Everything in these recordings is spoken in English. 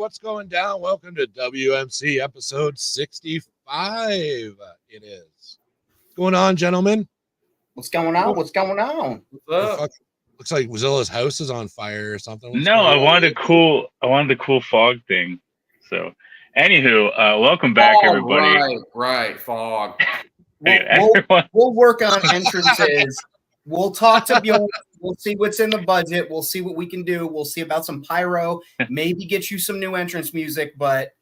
what's going down? Welcome to WMC episode 65. It is. What's going on, gentlemen? What's going on? What's going on? Looks like Zilla's house is on fire or something. I wanted the cool fog thing. So, anywho, welcome back, everybody. Right, fog. We'll work on entrances. We'll talk to Bjorn. We'll see what's in the budget. We'll see what we can do. We'll see about some pyro. Maybe get you some new entrance music. But,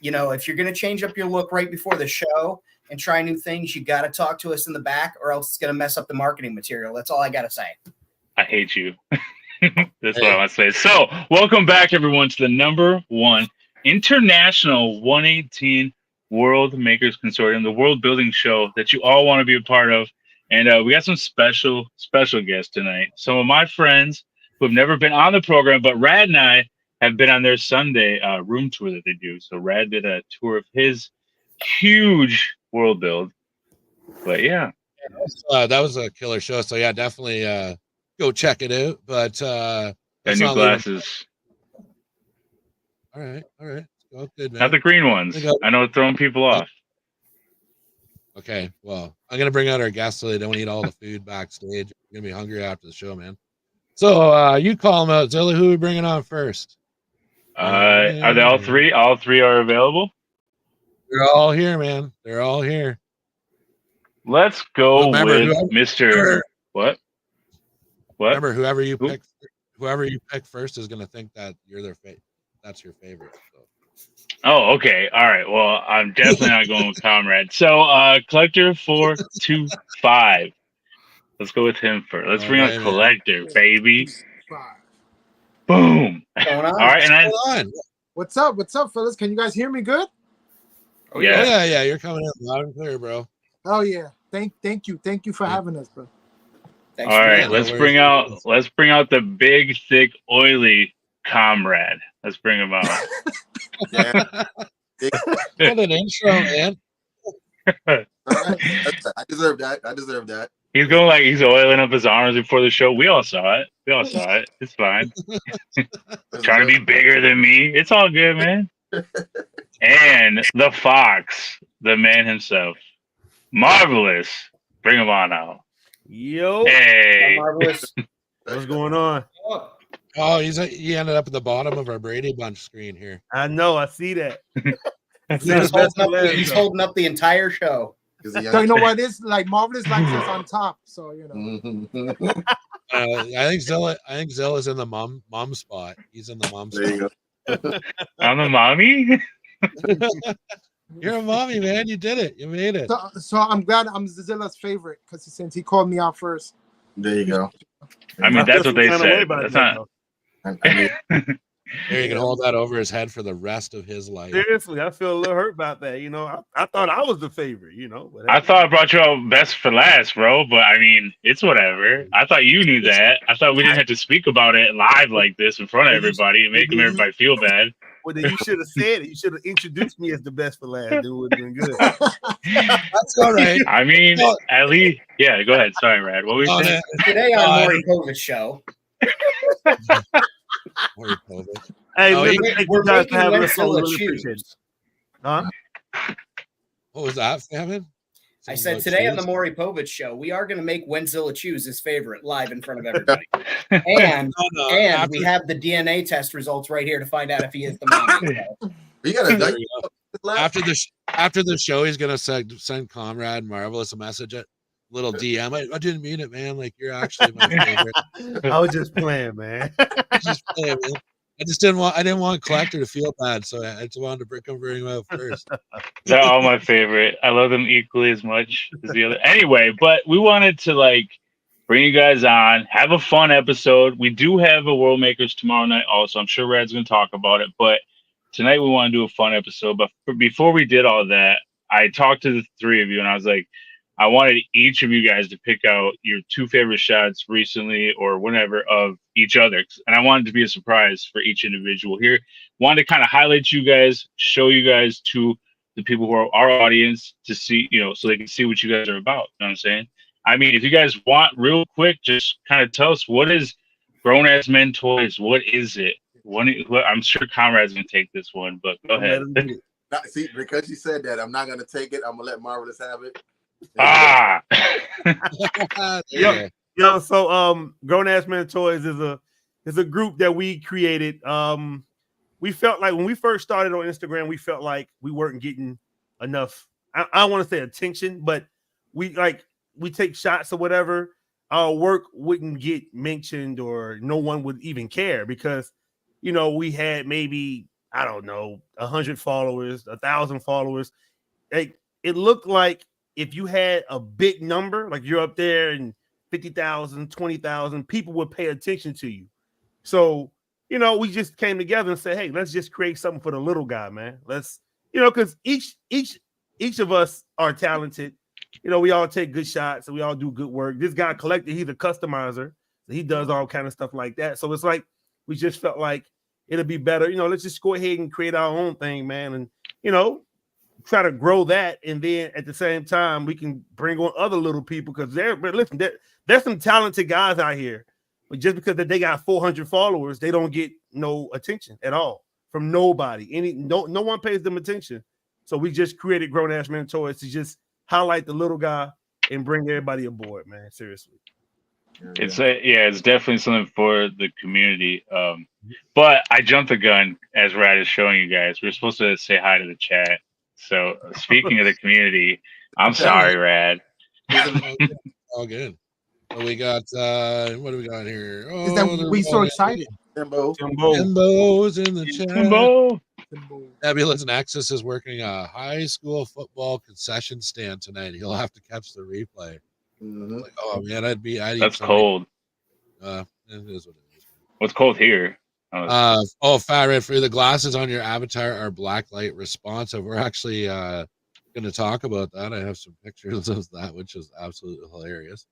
if you're going to change up your look right before the show and try new things, you got to talk to us in the back or else it's going to mess up the marketing material. That's all I got to say. I hate you. That's what I want to say. So, welcome back, everyone, to the number one International 118 World Makers Consortium, the world building show that you all want to be a part of. And we got some special guests tonight. Some of my friends who have never been on the program, but Rad and I have been on their Sunday room tour that they do. So Rad did a tour of his huge world build. But yeah. That was a killer show. So yeah, definitely go check it out. But got new glasses. All right. Oh, good, man. Not the green ones. I know it's throwing people off. Okay, well, I'm going to bring out our guests so they don't eat all the food backstage. You're going to be hungry after the show, man. So you call them out. Zilla, who are we bringing on first? Are they all three? All three are available? They're all here, man. They're all here. Let's go with Mr. What? Remember, whoever you pick first is going to think that you're their that's your favorite. So. Oh, okay. All right. Well, I'm definitely not going with Comrade. So, Collector 425. Let's go with him first. Let's bring on Collector, baby. Boom. All right. What's up, fellas? Can you guys hear me good? Oh, yeah. You're coming in loud and clear, bro. Oh yeah. Thank you for having us, bro. Thanks. All right. Let's bring out the big, thick, oily Comrade. Let's bring him out. Yeah. What an intro, man. I deserve that. He's going like he's oiling up his arms before the show. We all saw it. It's fine. Trying to be bigger than me. It's all good, man. And the Fox, the man himself. Marvelous. Bring him on out. Yo. Hey. Marvelous. What's going on? Oh, he ended up at the bottom of our Brady Bunch screen here. I know. I see that. He's holding up the entire show. So you know what? It's like Marvelous likes us on top. So I think Zilla's in the mom spot. He's in the mom spot. I'm a mommy. You're a mommy, man. You did it. You made it. So I'm glad I'm Zilla's favorite because since he called me out first. There you go. I mean, that's what they said. That's not. There, you can hold that over his head for the rest of his life. Seriously, I feel a little hurt about that. I thought I was the favorite. I thought I brought you out best for last, bro. But I mean, it's whatever. I thought you knew that. I thought we didn't have to speak about it live like this in front of everybody and making everybody feel bad. Well, then you should have said it. You should have introduced me as the best for last. It would have been good. That's all right. I mean, at least, yeah. Go ahead. Sorry, Rad. What were you saying? Today on Maury Povich show. Hey, we're making Wenzilla choose. Huh? What was that, Kevin? I said today on the Maury Povich show, we are going to make Wenzilla choose his favorite live in front of everybody. And we have the DNA test results right here to find out if he is the mommy. You gotta after the show, he's gonna send Comrade Marvelous a message at little DM. I didn't mean it, man. Like, you're actually my favorite. I was just playing, man. I didn't want Collector to feel bad, so I just wanted to bring him out first. They're all my favorite. I love them equally as much as the other. Anyway, but we wanted to bring you guys on, have a fun episode. We do have a World Makers tomorrow night also. I'm sure Rad's going to talk about it, but tonight we want to do a fun episode. But before we did all that, I talked to the three of you and I was like, I wanted each of you guys to pick out your two favorite shots recently or whenever of each other. And I wanted to be a surprise for each individual here. Wanted to kind of highlight you guys, show you guys to the people who are our audience to see, so they can see what you guys are about. You know what I'm saying? I mean, if you guys want real quick, just kind of tell us, what is Grown Ass Men Toys? What is it? I'm sure Conrad's gonna take this one, but go ahead. See, because you said that, I'm not gonna take it. I'm gonna let Marvelous have it. Ah, Yo, so Grown Ass Man Toys is a group that we created. We felt like when we first started on Instagram, we felt like we weren't getting enough. I don't want to say attention, but we take shots or whatever. Our work wouldn't get mentioned, or no one would even care because, we had maybe, I don't know, 100 followers, 1,000 followers. It looked like if you had a big number, like you're up there and 50,000, 20,000, people would pay attention to you. So, we just came together and said, hey, let's just create something for the little guy, man. Let's, because each of us are talented. We all take good shots and we all do good work. This guy Collector, he's a customizer. So he does all kind of stuff like that. So it's like, we just felt like it'll be better. Let's just go ahead and create our own thing, man. And, try to grow that. And then at the same time, we can bring on other little people because there's some talented guys out here. But just because they got 400 followers, they don't get no attention at all from nobody. No one pays them attention. So we just created Grown Ass Man Toys to just highlight the little guy and bring everybody aboard, man. Seriously. it's definitely something for the community. But I jumped the gun as Rad is showing you guys. We're supposed to say hi to the chat. So speaking of the community, I'm sorry, Rad. All good. So we got what do we got here? Is that we so excited? Timbo's in the chat. Timbo. Fabulous Nexus is working a high school football concession stand tonight. He'll have to catch the replay. Mm-hmm. Like, oh man, That's cold. It is what it is. What's cold here? Fat Red for the glasses on your avatar are black light responsive. We're actually going to talk about that. I have some pictures of that, which is absolutely hilarious.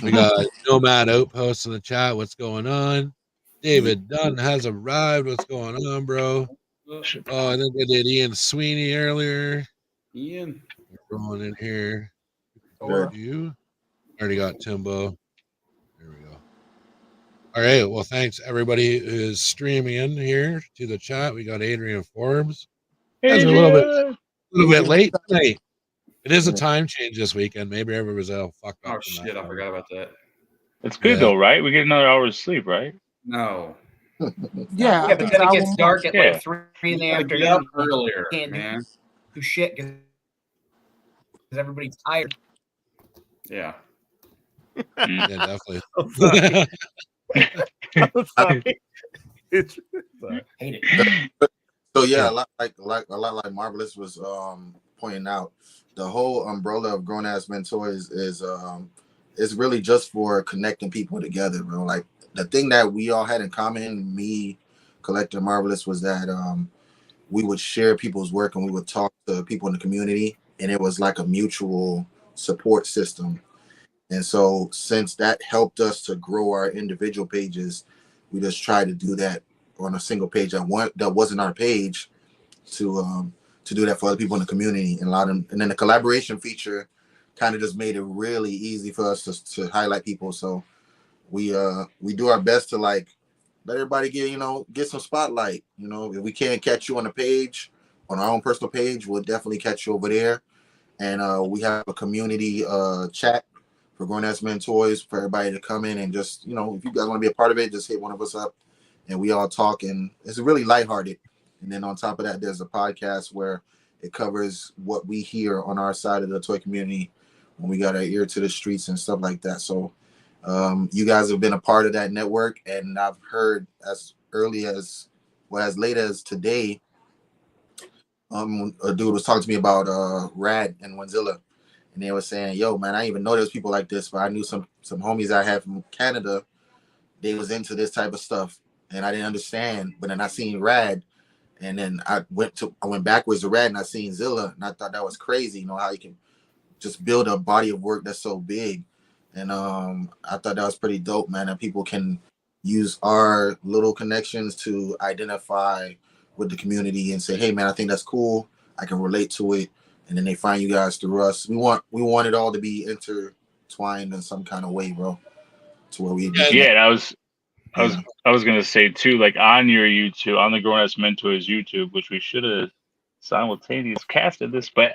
We got Nomad Outpost in the chat. What's going on? David Dunn has arrived. What's going on, bro? Oh, I think I did Ian Sweeney earlier. Ian, we're going in here. You already got Timbo. There we go. All right. Well, thanks everybody who's streaming in here to the chat. We got Adrian Forbes. Guys are a little bit late tonight. It is a time change this weekend. Maybe everybody's all fucked up. oh shit, I forgot about that. It's good though, right? We get another hour's sleep, right? No. Yeah, but then it gets dark at like 3 in the Get up afternoon. earlier, Can't man. do shit because everybody's tired. Yeah. Yeah, definitely. I'm sorry. Hate it. So yeah, a lot like Marvelous was pointing out, the whole umbrella of Grown Ass Men Toys is really just for connecting people together, bro. Like the thing that we all had in common, me, Collector, Marvelous, was that we would share people's work and we would talk to people in the community, and it was like a mutual support system. And so since that helped us to grow our individual pages, we just tried to do that on a single page that wasn't our page to do that for other people in the community and allow them. And then the collaboration feature kind of just made it really easy for us to highlight people. So we do our best to like let everybody get some spotlight. If we can't catch you on the page, on our own personal page, we'll definitely catch you over there. And we have a community chat for Grown Ass Men Toys for everybody to come in and just, if you guys want to be a part of it, just hit one of us up and we all talk, and it's really lighthearted. And then on top of that, there's a podcast where it covers what we hear on our side of the toy community when we got our ear to the streets and stuff like that. So you guys have been a part of that network, and I've heard as late as today, a dude was talking to me about Rad and Wanzilla. And they were saying, yo, man, I didn't even know there's people like this, but I knew some homies I had from Canada. They was into this type of stuff, and I didn't understand. But then I seen Rad, and then I went backwards to Rad, and I seen Zilla, and I thought that was crazy. How you can just build a body of work that's so big. And I thought that was pretty dope, man. That people can use our little connections to identify with the community and say, hey, man, I think that's cool. I can relate to it. And then they find you guys through us. We want it all to be intertwined in some kind of way, bro. To where we that was I was gonna say too, like on your YouTube, on the Grown Ass Mentors YouTube, which we should have simultaneous casted this, but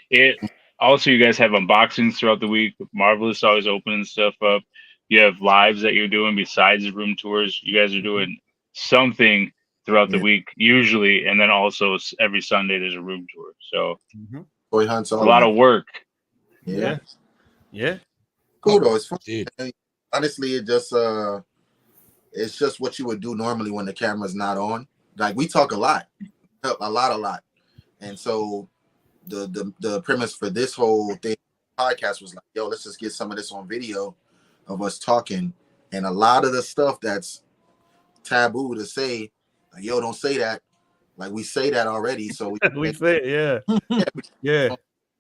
it also you guys have unboxings throughout the week. Marvelous always opening stuff up. You have lives that you're doing besides the room tours. You guys are doing something throughout the Yeah. week usually, and then also every Sunday there's a room tour. So Toy hunts, a lot of work. Yeah. Yeah. Cool though. It's fun. Dude. Honestly, it's just what you would do normally when the camera's not on. Like we talk a lot. And so the premise for this whole thing podcast was like, yo, let's just get some of this on video of us talking. And a lot of the stuff that's taboo to say, like, yo, don't say that. Like we say that already. So We said, yeah.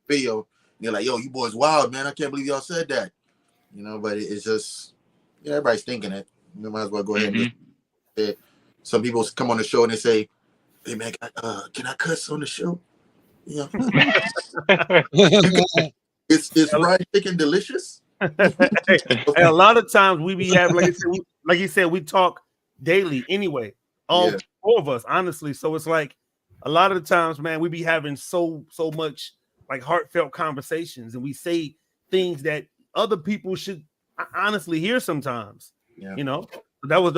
video. You're like, yo, you boys wild, man. I can't believe y'all said that. You know, but it's just, yeah, everybody's thinking it. You might as well go ahead and just say it. Some people come on the show and they say, hey man, can I cuss on the show? Yeah. It's fried chicken delicious. Hey, and a lot of times we be having, like you said, we talk daily anyway. All four of us, honestly. So it's like a lot of the times, man, we be having so much like heartfelt conversations, and we say things that other people should honestly hear sometimes. Yeah. You know, that was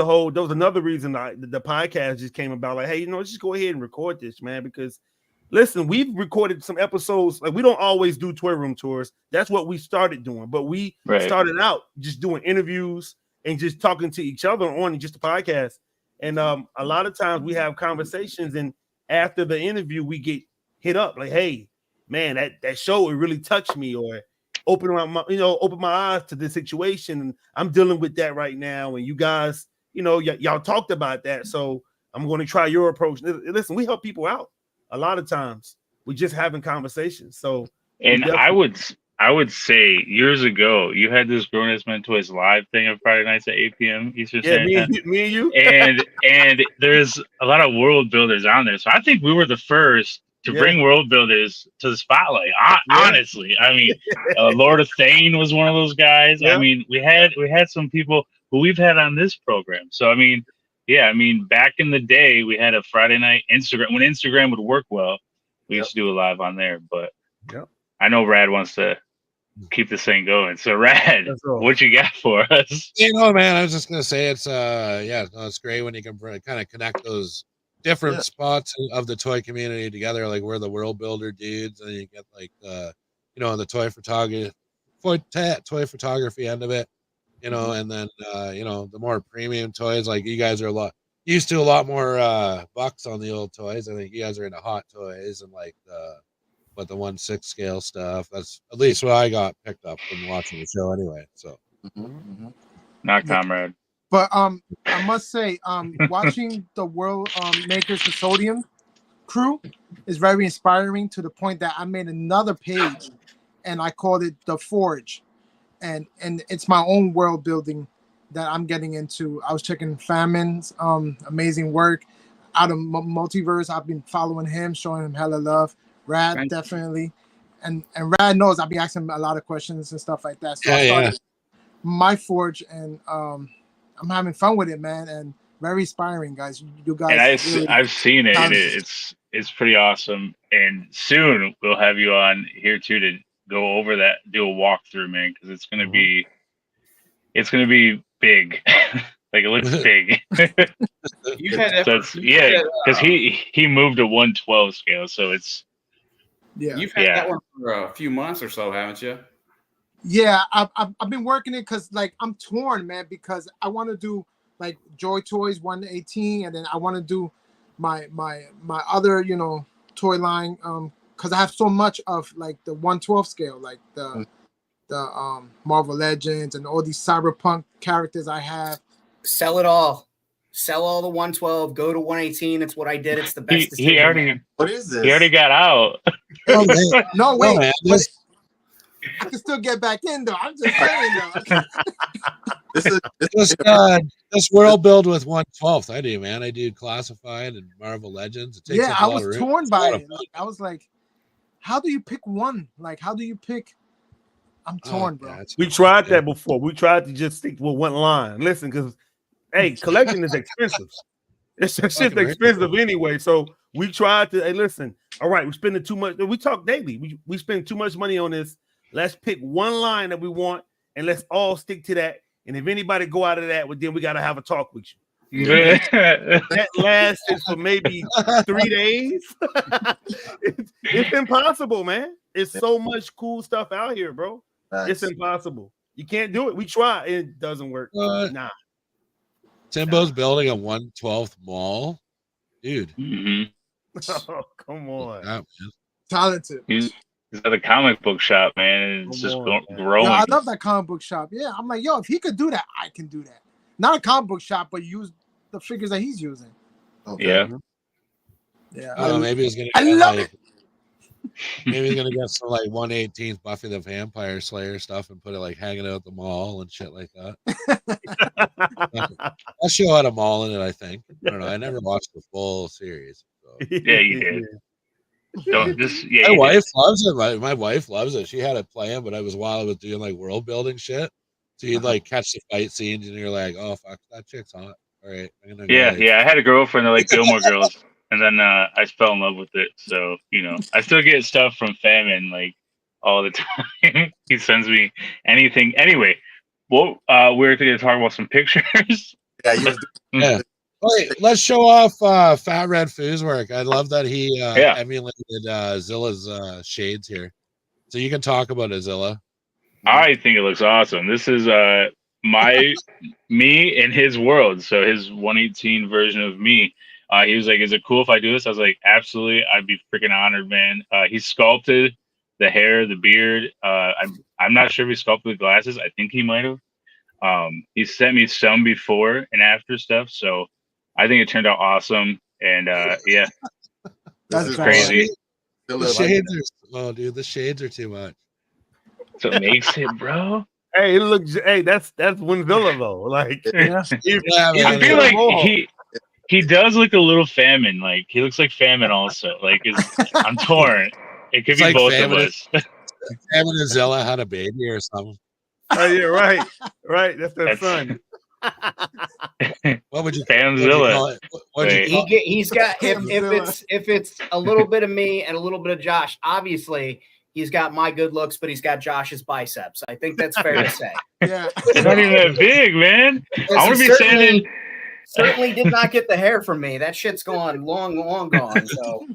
another reason the podcast just came about. Like, hey, you know, just go ahead and record this, man, because listen, we've recorded some episodes. Like, we don't always do toy room tours. That's what we started doing, but we started out just doing interviews and just talking to each other on just a podcast. And a lot of times we have conversations, and after the interview, we get hit up like, hey, man, that show, it really touched me, or open my eyes to this situation. And I'm dealing with that right now. And you guys, you know, y'all talked about that. So I'm going to try your approach. Listen, we help people out a lot of times. We're just having conversations. So, and I would say years ago, you had this Grown Ass Mentors live thing on Friday nights at 8 p.m. Eastern Standard Time. Me and you. and there's a lot of world builders on there. So I think we were the first to bring world builders to the spotlight. Honestly, I mean, Lord of Thane was one of those guys. I mean, we had some people who we've had on this program. So I mean, back in the day, we had a Friday night Instagram when Instagram would work well. We used to do a live on there, but I know Rad wants to keep this thing going. So Rad, what you got for us? You know, man, I was just gonna say it's great when you can kind of connect those different spots of the toy community together. Like we're the world builder dudes, and you get like the toy photography end of it, you know, and then the more premium toys, like you guys are used to a lot more bucks on the old toys. I think you guys are into hot toys and like the 1/6 scale stuff. That's at least what I got picked up from watching the show anyway. So not comrade. But I must say, watching the World Makers Custodian crew is very inspiring, to the point that I made another page and I called it The Forge. And it's my own world building that I'm getting into. I was checking Famine's amazing work out of Multiverse. I've been following him, showing him hella love. Rad, definitely. And Rad knows I've been asking him a lot of questions and stuff like that. So I started my Forge, and I'm having fun with it, man, and very inspiring, guys. You guys, and I've seen it. It's pretty awesome. And soon we'll have you on here too to go over that, do a walkthrough, man, because it's gonna be big. Like it looks big. You've had that. So because he moved a 1/12 scale, so it's you've had that one for a few months or so, haven't you? Yeah, I've been working it because like I'm torn, man, because I want to do like Joy Toys 1/18, and then I want to do my other toy line because I have so much of like the 1/12 scale, like the Marvel Legends and all these cyberpunk characters I have. Sell it all. Sell all the 1/12. Go to 1/18. It's what I did. It's the best decision. What is this? He already got out. Oh, man. No, wait. Oh, man, I can still get back in though. I'm just saying though. This world build with 1/12. I do, man. I do Classified and Marvel Legends. It takes I was torn by it. Like, I was like, how do you pick one? Like, how do you pick? I'm torn, bro. We tried that before. We tried to just stick with one line. Listen, because hey, collecting is expensive. It's shit's Fucking expensive anyway. So we tried to. Hey, listen. All right, we're spending too much. We talk daily. We spend too much money on this. Let's pick one line that we want, and let's all stick to that. And if anybody go out of that, well, then we got to have a talk with you. That lasted for maybe 3 days. It's impossible, man. It's so much cool stuff out here, bro. It's impossible. You can't do it. We try. It doesn't work. Nah. Timbo's building a 1/12 mall, dude. Mhm. Oh, come on. Yeah, man. Talented. He's at the comic book shop, man. And it's Come just on, man. growing. Yo, I love that comic book shop. Yeah, I'm like, yo, if he could do that, I can do that. Not a comic book shop, but use the figures that he's using. Okay. Yeah. Yeah, Maybe he's gonna. I Get, love like, maybe he's gonna get some like 1/18 Buffy the Vampire Slayer stuff and put it like hanging out at the mall and shit like that. I'll show had a mall in it. I think. I don't know. I never watched the full series. So. Yeah, you did. Don't just My you wife loves it. My wife loves it. She had it playing, but I was while I was doing like world building shit. So you'd like catch the fight scenes, and you're like, "Oh fuck, that chick's hot." All right, I'm gonna go, Yeah, like, yeah. I had a girlfriend that liked Gilmore Girls, and then I fell in love with it. So I still get stuff from Famine like all the time. He sends me anything. Anyway, well, we're going to talk about some pictures. Yeah, you was Yeah. Wait, let's show off Fat Red Foo's work. I love that he emulated Zilla's shades here. So you can talk about it, Zilla. I think it looks awesome. This is me in his world. So his 118 version of me. He was like, "Is it cool if I do this?" I was like, "Absolutely, I'd be freaking honored, man." He sculpted the hair, the beard. I'm not sure if he sculpted the glasses. I think he might have. He sent me some before and after stuff, so I think it turned out awesome. And yeah, That's crazy. The shades are, dude, the shades are too much. So it makes it, bro. Hey, it looks. Hey, that's Winzilla though. Like, Yeah. I feel like he does look a little Famine. Like he looks like Famine also. Like I'm torn. It could It's be like both Famine of us. Famine and Zilla had a baby or something. Oh yeah, right, right. That's their son. What would you Famzilla. call it? What'd you Wait. call it? He's got if it's a little bit of me and a little bit of Josh. Obviously, he's got my good looks, but he's got Josh's biceps. I think that's fair to say. Yeah. It's not even that big, man. I want to be standing. Certainly did not get the hair from me. That shit's gone long gone. So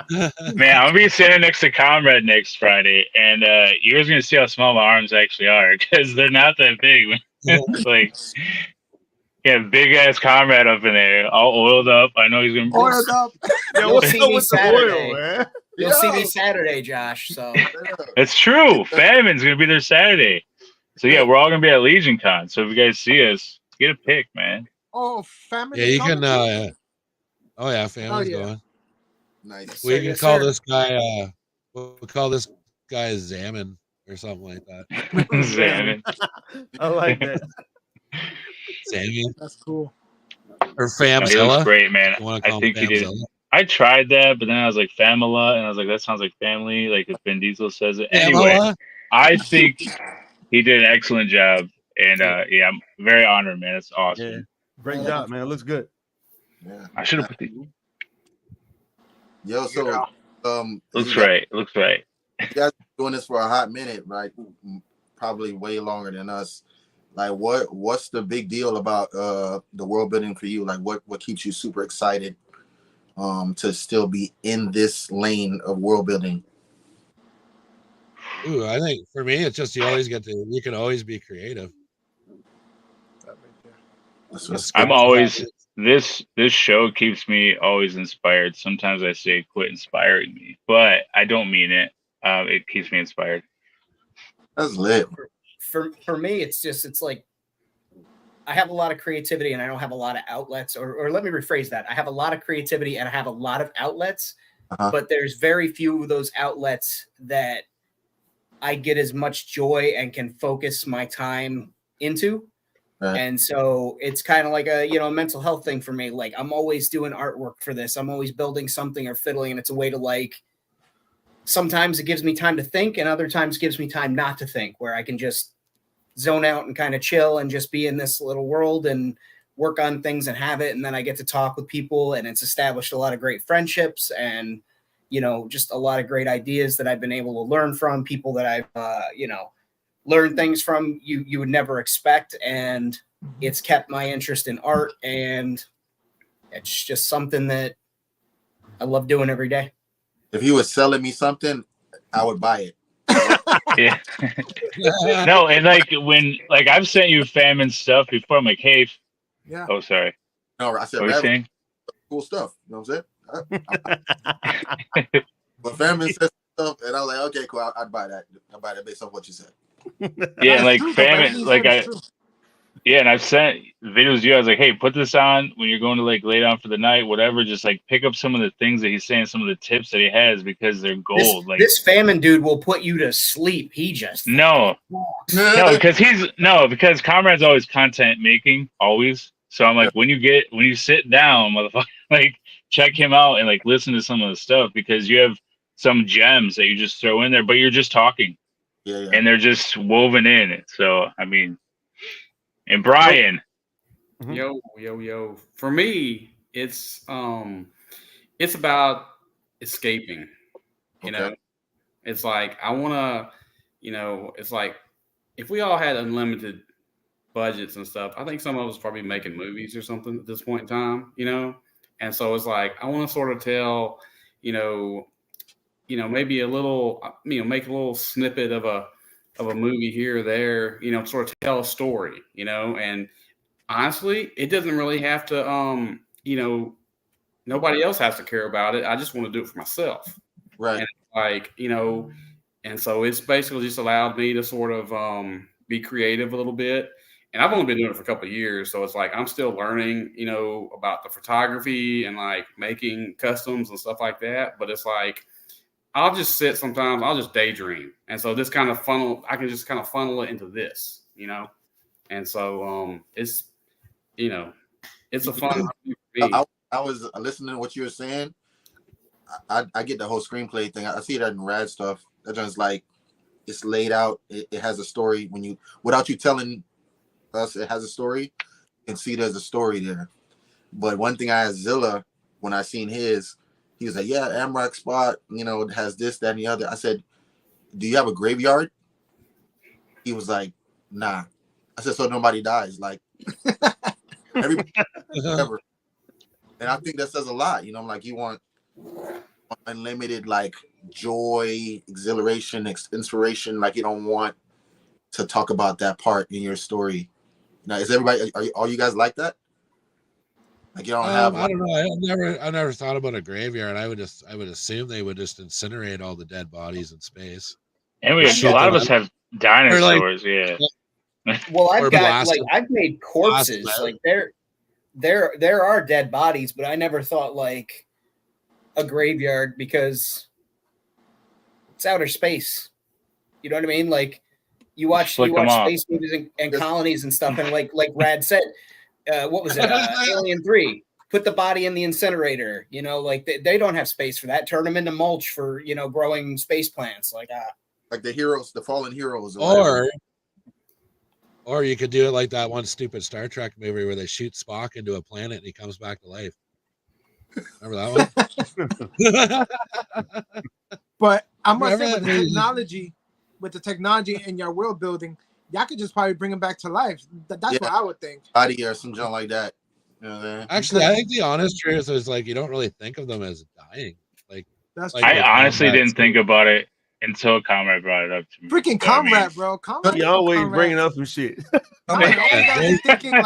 Man, I'm gonna be standing next to Comrade next Friday, and you're just gonna see how small my arms actually are because they're not that big. It's like, yeah, big ass Comrade up in there, all oiled up. I know he's gonna be Oiled up. Yeah, You'll what's see up me with the Saturday. oil, man? you'll see me Saturday, Josh. So It's true. Famine's gonna be there Saturday, so yeah, we're all gonna be at Legion Con. So if you guys see us, get a pic, man. Oh, family. Yeah, you can. Oh yeah, Famine's yeah. going. Nice. We can yes, call sir. this guy. We'll call this guy Zamin or something like that. Salmon. I like that. Zamin That's cool. or He looks Famzilla. great, man. You want to I call him think he did. Famzilla? I tried that, but then I was like Famila, and I was like, that sounds like family, like if Vin Diesel says it. Anyway, Famila? I think he did an excellent job, and yeah, I'm very honored, man. It's awesome. Yeah, great job, man. It looks good. Yeah. I should have put the Yo, so looks you guys- right. It looks right. You guys been doing this for a hot minute, right? Probably way longer than us. Like, what's the big deal about the world building for you? Like, what keeps you super excited to still be in this lane of world building? Ooh, I think for me, it's just you can always be creative. I'm always this show keeps me always inspired. Sometimes I say quit inspiring me, but I don't mean it. It keeps me inspired. That's lit. For me, it's like I have a lot of creativity and I don't have a lot of outlets. Or let me rephrase that. I have a lot of creativity and I have a lot of outlets, but there's very few of those outlets that I get as much joy and can focus my time into. Right. And so it's kind of like a mental health thing for me. Like I'm always doing artwork for this. I'm always building something or fiddling, and it's a way to like. Sometimes it gives me time to think, and other times gives me time not to think, where I can just zone out and kind of chill and just be in this little world and work on things and have it. And then I get to talk with people, and it's established a lot of great friendships and, just a lot of great ideas that I've been able to learn from people that I've, learned things from you would never expect. And it's kept my interest in art, and it's just something that I love doing every day. If he was selling me something, I would buy it. Yeah. No, and when I've sent you famine stuff before, I'm like, hey. Yeah. Oh, sorry. No, I said, what are you saying? Cool stuff. You know what I'm saying? But famine said stuff, and I was like, okay, cool. I'd buy that. I'd buy that based off what you said. Yeah, and True, famine, and I've sent videos to you. I was like, hey, put this on when you're going to lay down for the night, whatever. Just pick up some of the things that he's saying, some of the tips that he has, because they're gold. This famine dude will put you to sleep. He just because Comrade's always content making, always. So I'm like, when you sit down, motherfucker, check him out and listen to some of the stuff, because you have some gems that you just throw in there, but you're just talking. Yeah. And they're just woven in. So I mean, and Brian. Yo. For me, it's about escaping. You know, it's I wanna, it's if we all had unlimited budgets and stuff, I think some of us probably making movies or something at this point in time, And so it's I want to sort of tell, maybe a little, make a little snippet of a movie here or there, sort of tell a story, and honestly, it doesn't really have to, nobody else has to care about it. I just want to do it for myself. Right. And and so it's basically just allowed me to sort of be creative a little bit. And I've only been doing it for a couple of years. So it's I'm still learning, about the photography and making customs and stuff like that. But it's I'll just sit sometimes, I'll just daydream. And so this kind of I can just kind of funnel it into this, And so it's, it's a fun thing for me. I was listening to what you were saying. I get the whole screenplay thing. I see that in rad stuff. That just it's laid out. It has a story without you telling us it has a story. You can see there's a story there. But one thing I asked Zilla when I seen his, he was like, yeah, Amrock spot, it has this, that, and the other. I said, do you have a graveyard? He was like, nah. I said, so nobody dies. Everybody ever. And I think that says a lot. You want unlimited joy, exhilaration, inspiration. You don't want to talk about that part in your story. Now, is everybody? Are you guys like that? You don't have. I don't know. I never thought about a graveyard. I would assume they would just incinerate all the dead bodies in space. And a lot of us have dinosaurs. Yeah. Well, I've made corpses. There are dead bodies, but I never thought a graveyard, because it's outer space. You know what I mean? You watch space movies and colonies and stuff, and like Rad said, what was it? Alien 3. Put the body in the incinerator. They don't have space for that. Turn them into mulch for growing space plants. Like the heroes, the fallen heroes, or you could do it like that one stupid Star Trek movie where they shoot Spock into a planet and he comes back to life. Remember that one? But I must say, with the technology in your world building, y'all could just probably bring him back to life. That's what I would think. Body or some junk like that. Actually, I think the honest truth is you don't really think of them as dying. I honestly didn't think about it until Comrade brought it up to me. Freaking Comrade, bro. Comrade. You always bringing up some shit. I'm thinking and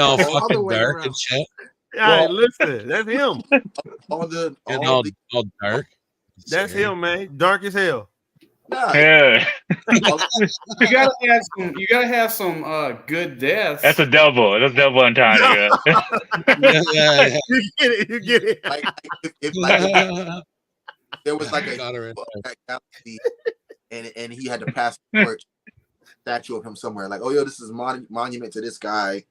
all fucking dark and shit. Yeah, listen, that's him. All dark. That's him, man. Dark as hell. Yeah. You gotta have some good deaths. That's a double. That's double entendre. Yeah. You get it. If there was a galaxy and he had to passport statue of him somewhere, this is monument to this guy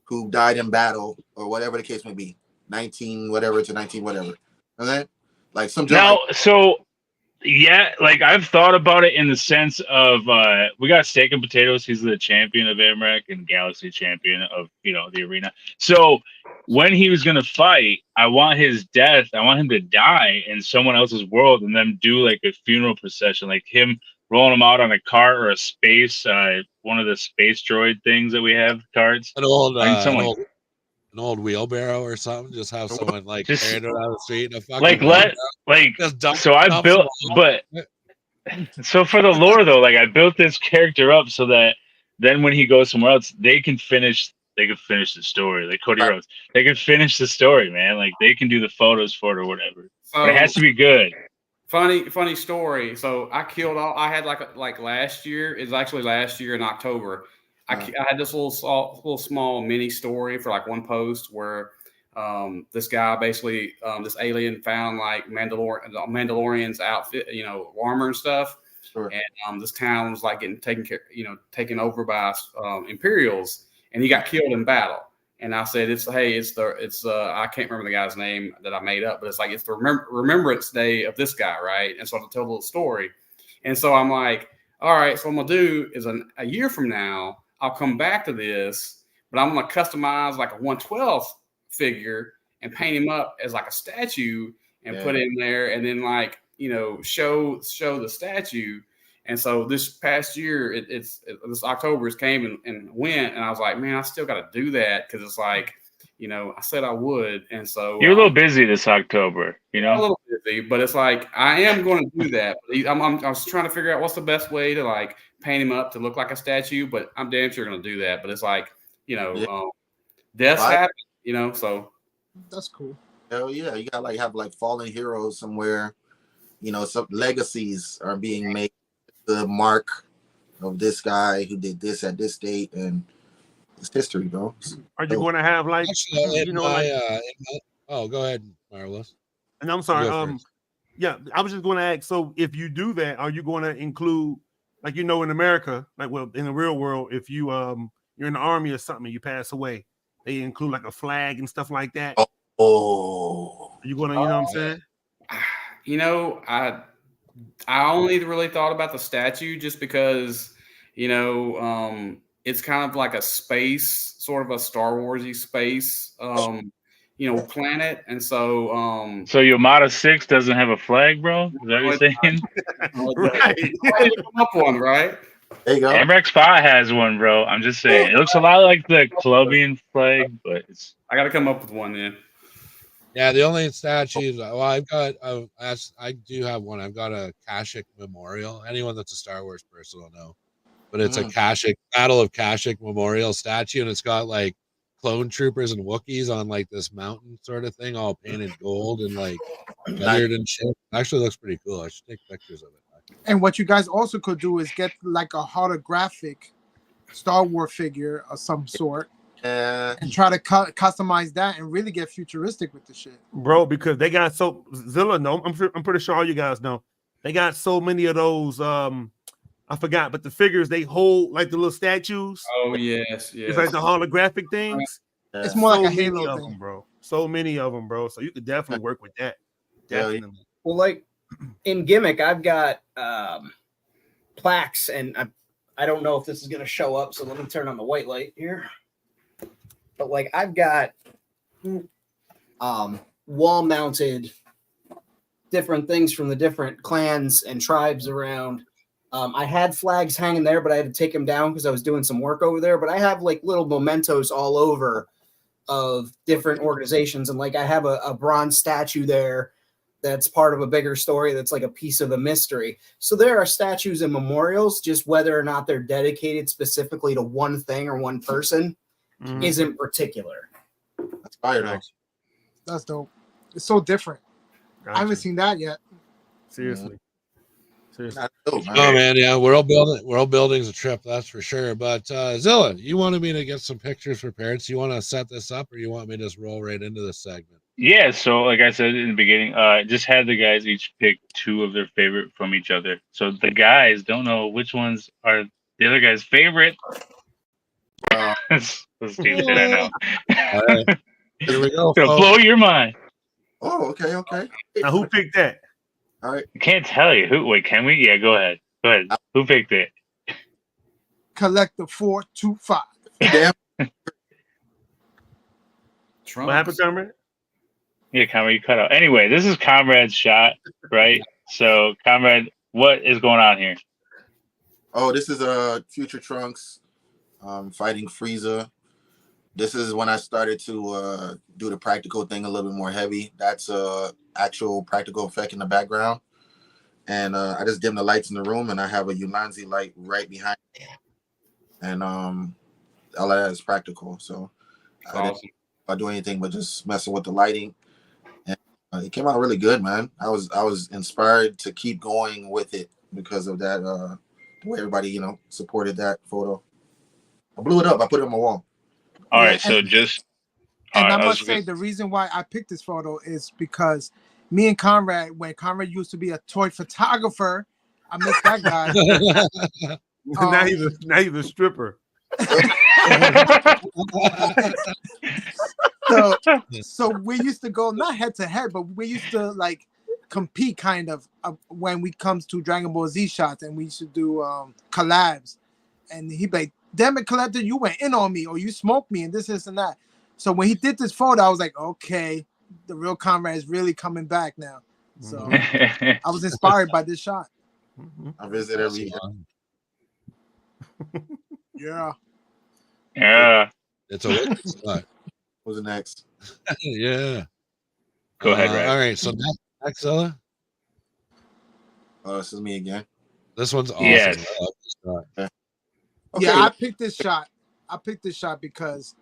who died in battle or whatever the case may be, 19 whatever to 19 whatever. Okay, some now. So Yeah, like I've thought about it in the sense of we got Steak and Potatoes. He's the champion of AMREC and Galaxy champion of the arena. So when he was gonna fight, I want his death. I want him to die in someone else's world, and then do like a funeral procession, like him rolling him out on a cart or a space, one of the space droid things that we have cards. An old, I need someone an old wheelbarrow or something. Just have someone like Just- carrying it down the street. In a fucking like wheelbarrow. Just dump- so I dump built, some off. but so for the lore though, like I built this character up so that then when he goes somewhere else, they can finish the story. Like Cody Rhodes, they can finish the story, man. Like they can do the photos for it or whatever. But it has to be good. Funny story. So I killed all. I had like last year. It's actually last year in October. I had this little small mini story for like one post where this guy basically this alien found like Mandalorian's outfit, armor and stuff. Sure. And this town was like getting taken over by Imperials, and he got killed in battle. And I said, it's I can't remember the guy's name that I made up, but it's like it's the remembrance day of this guy, right? And so I tell a little story. And so I'm like, all right, so what I'm gonna do is a year from now, I'll come back to this, but I'm gonna customize like a 1/12 figure and paint him up as like a statue and put it in there, and then like show the statue. And so this past year, this October came and went, and I was like, man, I still got to do that because it's like, I said I would, and so You're a little busy this October, a little busy, but it's like I am going to do that. I was trying to figure out what's the best way to like paint him up to look like a statue, but I'm damn sure going to do that. But it's like, deaths happen, so That's cool. Hell yeah, you got like have like fallen heroes somewhere. Some legacies are being made. The mark of this guy who did this at this date, and it's history, bro. Are you going to have like Actually, oh, go ahead, Marvelous. And I'm sorry, Go first. yeah, I was just going to ask. So if you do that, are you going to include, like in America, like in the real world, if you you're in the army or something, and you pass away, they include like a flag and stuff like that. Oh, Are you going to, what I'm saying? I only really thought about the statue just because, it's kind of like a space, sort of a Star Warsy space, planet. And so, So Yamada 6 doesn't have a flag, bro? Is that what you're saying? right. Come up one, right? there you go. AMREX 5 has one, bro. I'm just saying. It looks a lot like the Colombian flag, but it's I got to come up with one then. Yeah, the only statues. Well, I've got. I do have one. I've got a Kashyyyk memorial. Anyone that's a Star Wars person will know, but it's a Kashyyyk Battle of Kashyyyk memorial statue, and it's got like clone troopers and Wookiees on like this mountain sort of thing, all painted gold and like weathered and shit. Actually, looks pretty cool. I should take pictures of it. And what you guys also could do is get like a holographic Star Wars figure of some sort and try to customize that and really get futuristic with the shit, bro. Because they got Zilla. No, I'm pretty sure all you guys know. They got so many of those. I forgot, but the figures they hold like the little statues. Oh yes. It's like the holographic things. It's more like a many Halo of thing, them, bro. So many of them, bro. So you could definitely work with that. Definitely. Well, like in Gimmick, I've got plaques, and I don't know if this is going to show up, so let me turn on the white light here. But like I've got wall-mounted different things from the different clans and tribes around. I had flags hanging there, but I had to take them down because I was doing some work over there. But I have like little mementos all over of different organizations, and like I have a bronze statue there that's part of a bigger story that's like a piece of a mystery. So there are statues and memorials, just whether or not they're dedicated specifically to one thing or one person isn't particular. That's fire, though. That's dope. It's so different. Gotcha. I haven't seen that yet. Seriously. Not dope, man. Oh man, yeah, world building's a trip, that's for sure. But Zilla, you wanted me to get some pictures prepared. So you want to set this up, or you want me to just roll right into this segment? Yeah, so like I said in the beginning, just had the guys each pick two of their favorite from each other. So the guys don't know which ones are the other guy's favorite. Let's do that I know. All right. Here we go. It'll blow your mind. Oh, okay. Now who picked that? All right. I can't tell you who. Wait, can we? Yeah, go ahead. Go ahead. Who picked it? Collector 425. Damn. Trump. What happened, Cameron? Yeah, Comrade, you cut out. Anyway, this is Comrade's shot, right? So, Comrade, what is going on here? Oh, this is Future Trunks fighting Frieza. This is when I started to do the practical thing a little bit more heavy. That's actual practical effect in the background. And I just dim the lights in the room, and I have a Ulanzi light right behind me. And all of that is practical. So I didn't do anything but just messing with the lighting. And it came out really good, man. I was inspired to keep going with it because of that, the way everybody, supported that photo. I blew it up. I put it on my wall. All Yeah, right, so just. And all right, I must was say, gonna- the reason why I picked this photo is because me and Conrad, when Conrad used to be a toy photographer, I miss that guy. Now he's a stripper. So we used to go not head to head, but we used to like compete kind of when we comes to Dragon Ball Z shots, and we used to do collabs. And he'd be like, "Damn it, Collector, you went in on me, or you smoked me, and this and that." So when he did this photo, I was like, "Okay, the real Conrad is really coming back now." So I was inspired by this shot. I visit every year. Yeah. Yeah, It's a wicked spot. Who's the next? Yeah. go ahead, Ray. All right. So next, Zilla. Oh, this is me again. This one's awesome. Yes. I love this shot. Okay. Yeah, I picked this shot. Because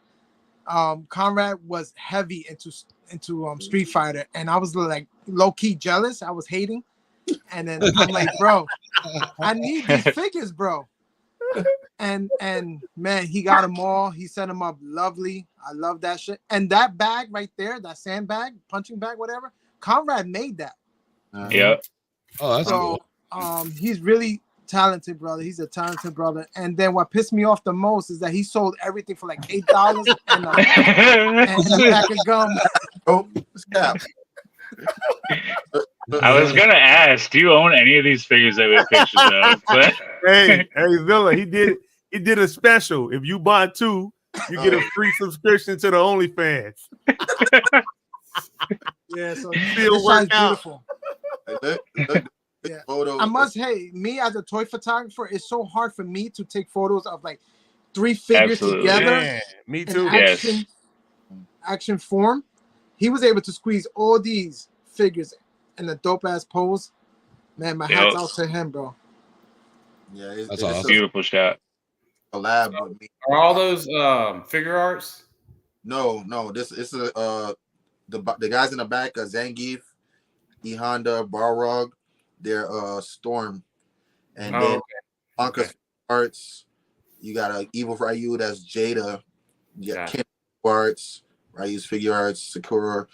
Conrad was heavy into Street Fighter, and I was like low key jealous. I was hating, and then I'm like, bro, I need these figures, bro. And man, he got them all. He set them up lovely. I love that shit. And that bag right there, that sandbag, punching bag, whatever. Conrad made that. Yep. Oh, that's So cool. he's really talented, brother. He's a talented brother. And then what pissed me off the most is that he sold everything for like $8 and a pack of gum. Oh, snap. I was gonna ask, do you own any of these figures that we have pictures of? But Hey, Zilla, he did a special. If you buy 2, you get a free subscription to the OnlyFans. Yeah, so Still this work shot's out. beautiful. Hey, look, this Yeah. photo. I must say, me as a toy photographer, it's so hard for me to take photos of like 3 figures Absolutely. together Yeah, me in too. Yes. action form. He was able to squeeze all these figures in a dope ass pose. Man, my hat's Yep. out to him, bro. Yeah, That's it's awesome. beautiful shot. a collab with me. Are all those figure arts? No. This is the guys in the back, Zangief, E Honda, Balrog, they're Storm, and Oh, then okay. Anka Arts. You got a Evil Ryu, that's Jada. You got Got Ken Arts, Ryu's figure arts, Sakura.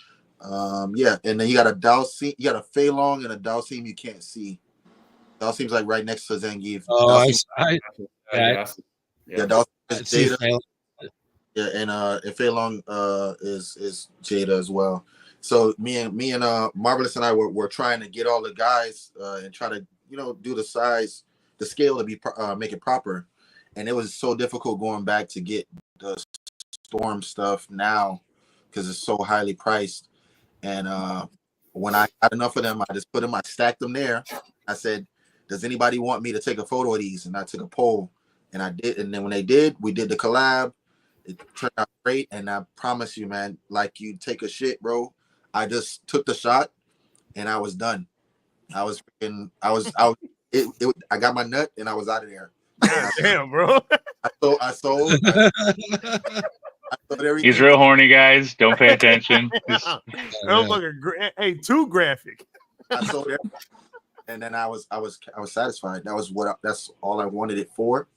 Yeah, and then you got a Dalsim, you got a Fei Long and a Dalsim you can't see. Dalsim's like right next to Zangief. Oh, Dalsim, Yeah. yeah, Dalsim I is see Jada. Fail- Yeah, and Fei Long is Jada as well. So me and Marvelous and I were trying to get all the guys and try to do the size, the scale to be make it proper, and it was so difficult going back to get the Storm stuff now because it's so highly priced. And when I got enough of them, I just put them, I stacked them there. I said, "Does anybody want me to take a photo of these?" And I took a poll, and I did. And then when they did, we did the collab. It turned out great, and I promise you, man, like you take a shit, bro. I just took the shot, and I was done. I was out. I got my nut, and I was out of there. God damn, bro. I sold everything. He's real horny, guys. Don't pay attention. Hey, too graphic. I sold everything, and then I was satisfied. That's all I wanted it for,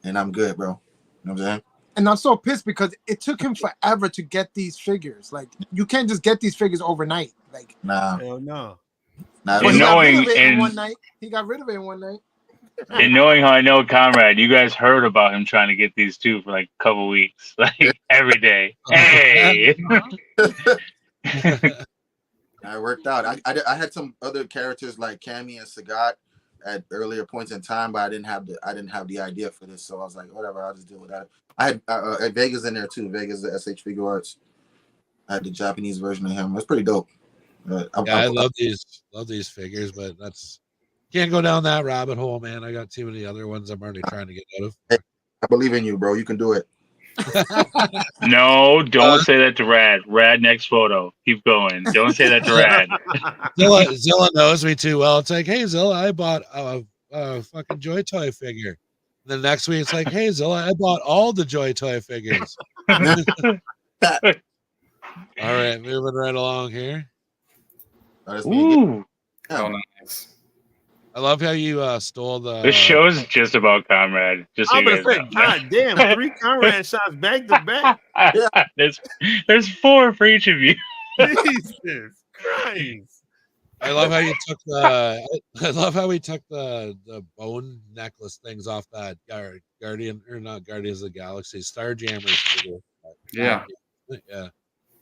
and I'm good, bro. You know what I'm saying? And I'm so pissed because it took him forever to get these figures. Like, you can't just get these figures overnight. Like, Nah. Hell no. Nah, And he got rid knowing- of it in and- one night. He got rid of it in one night. And knowing how I know Conrad, you guys heard about him trying to get these 2 for like a couple weeks, like every day. Hey, I worked out. I had some other characters like Cammy and Sagat at earlier points in time, but I didn't have the idea for this, so I was like, whatever, I'll just deal with that. I had Vegas in there too. Vegas, the SH Figure Arts. I had the Japanese version of him. That's pretty dope. I love these figures, but can't go down that rabbit hole, man. I got too many other ones I'm already trying to get out of. Hey, I believe in you, bro. You can do it. No, don't say that to Rad. Rad, next photo. Keep going. Don't say that to Rad. Zilla knows me too well. It's like, hey, Zilla, I bought a fucking Joy Toy figure. The next week, it's like, hey, Zilla, I bought all the Joy Toy figures. All right, moving right along here. Ooh. Oh, nice. I love how you stole the. This show's just about Conrad. Just so I'm you gonna guys say, know. God damn, 3 Conrad shots back to back. There's 4 for each of you. Jesus Christ. I love how you took the. I love how we took the bone necklace things off that Guardian or not Guardians of the Galaxy Starjammers figure. Yeah. Yeah.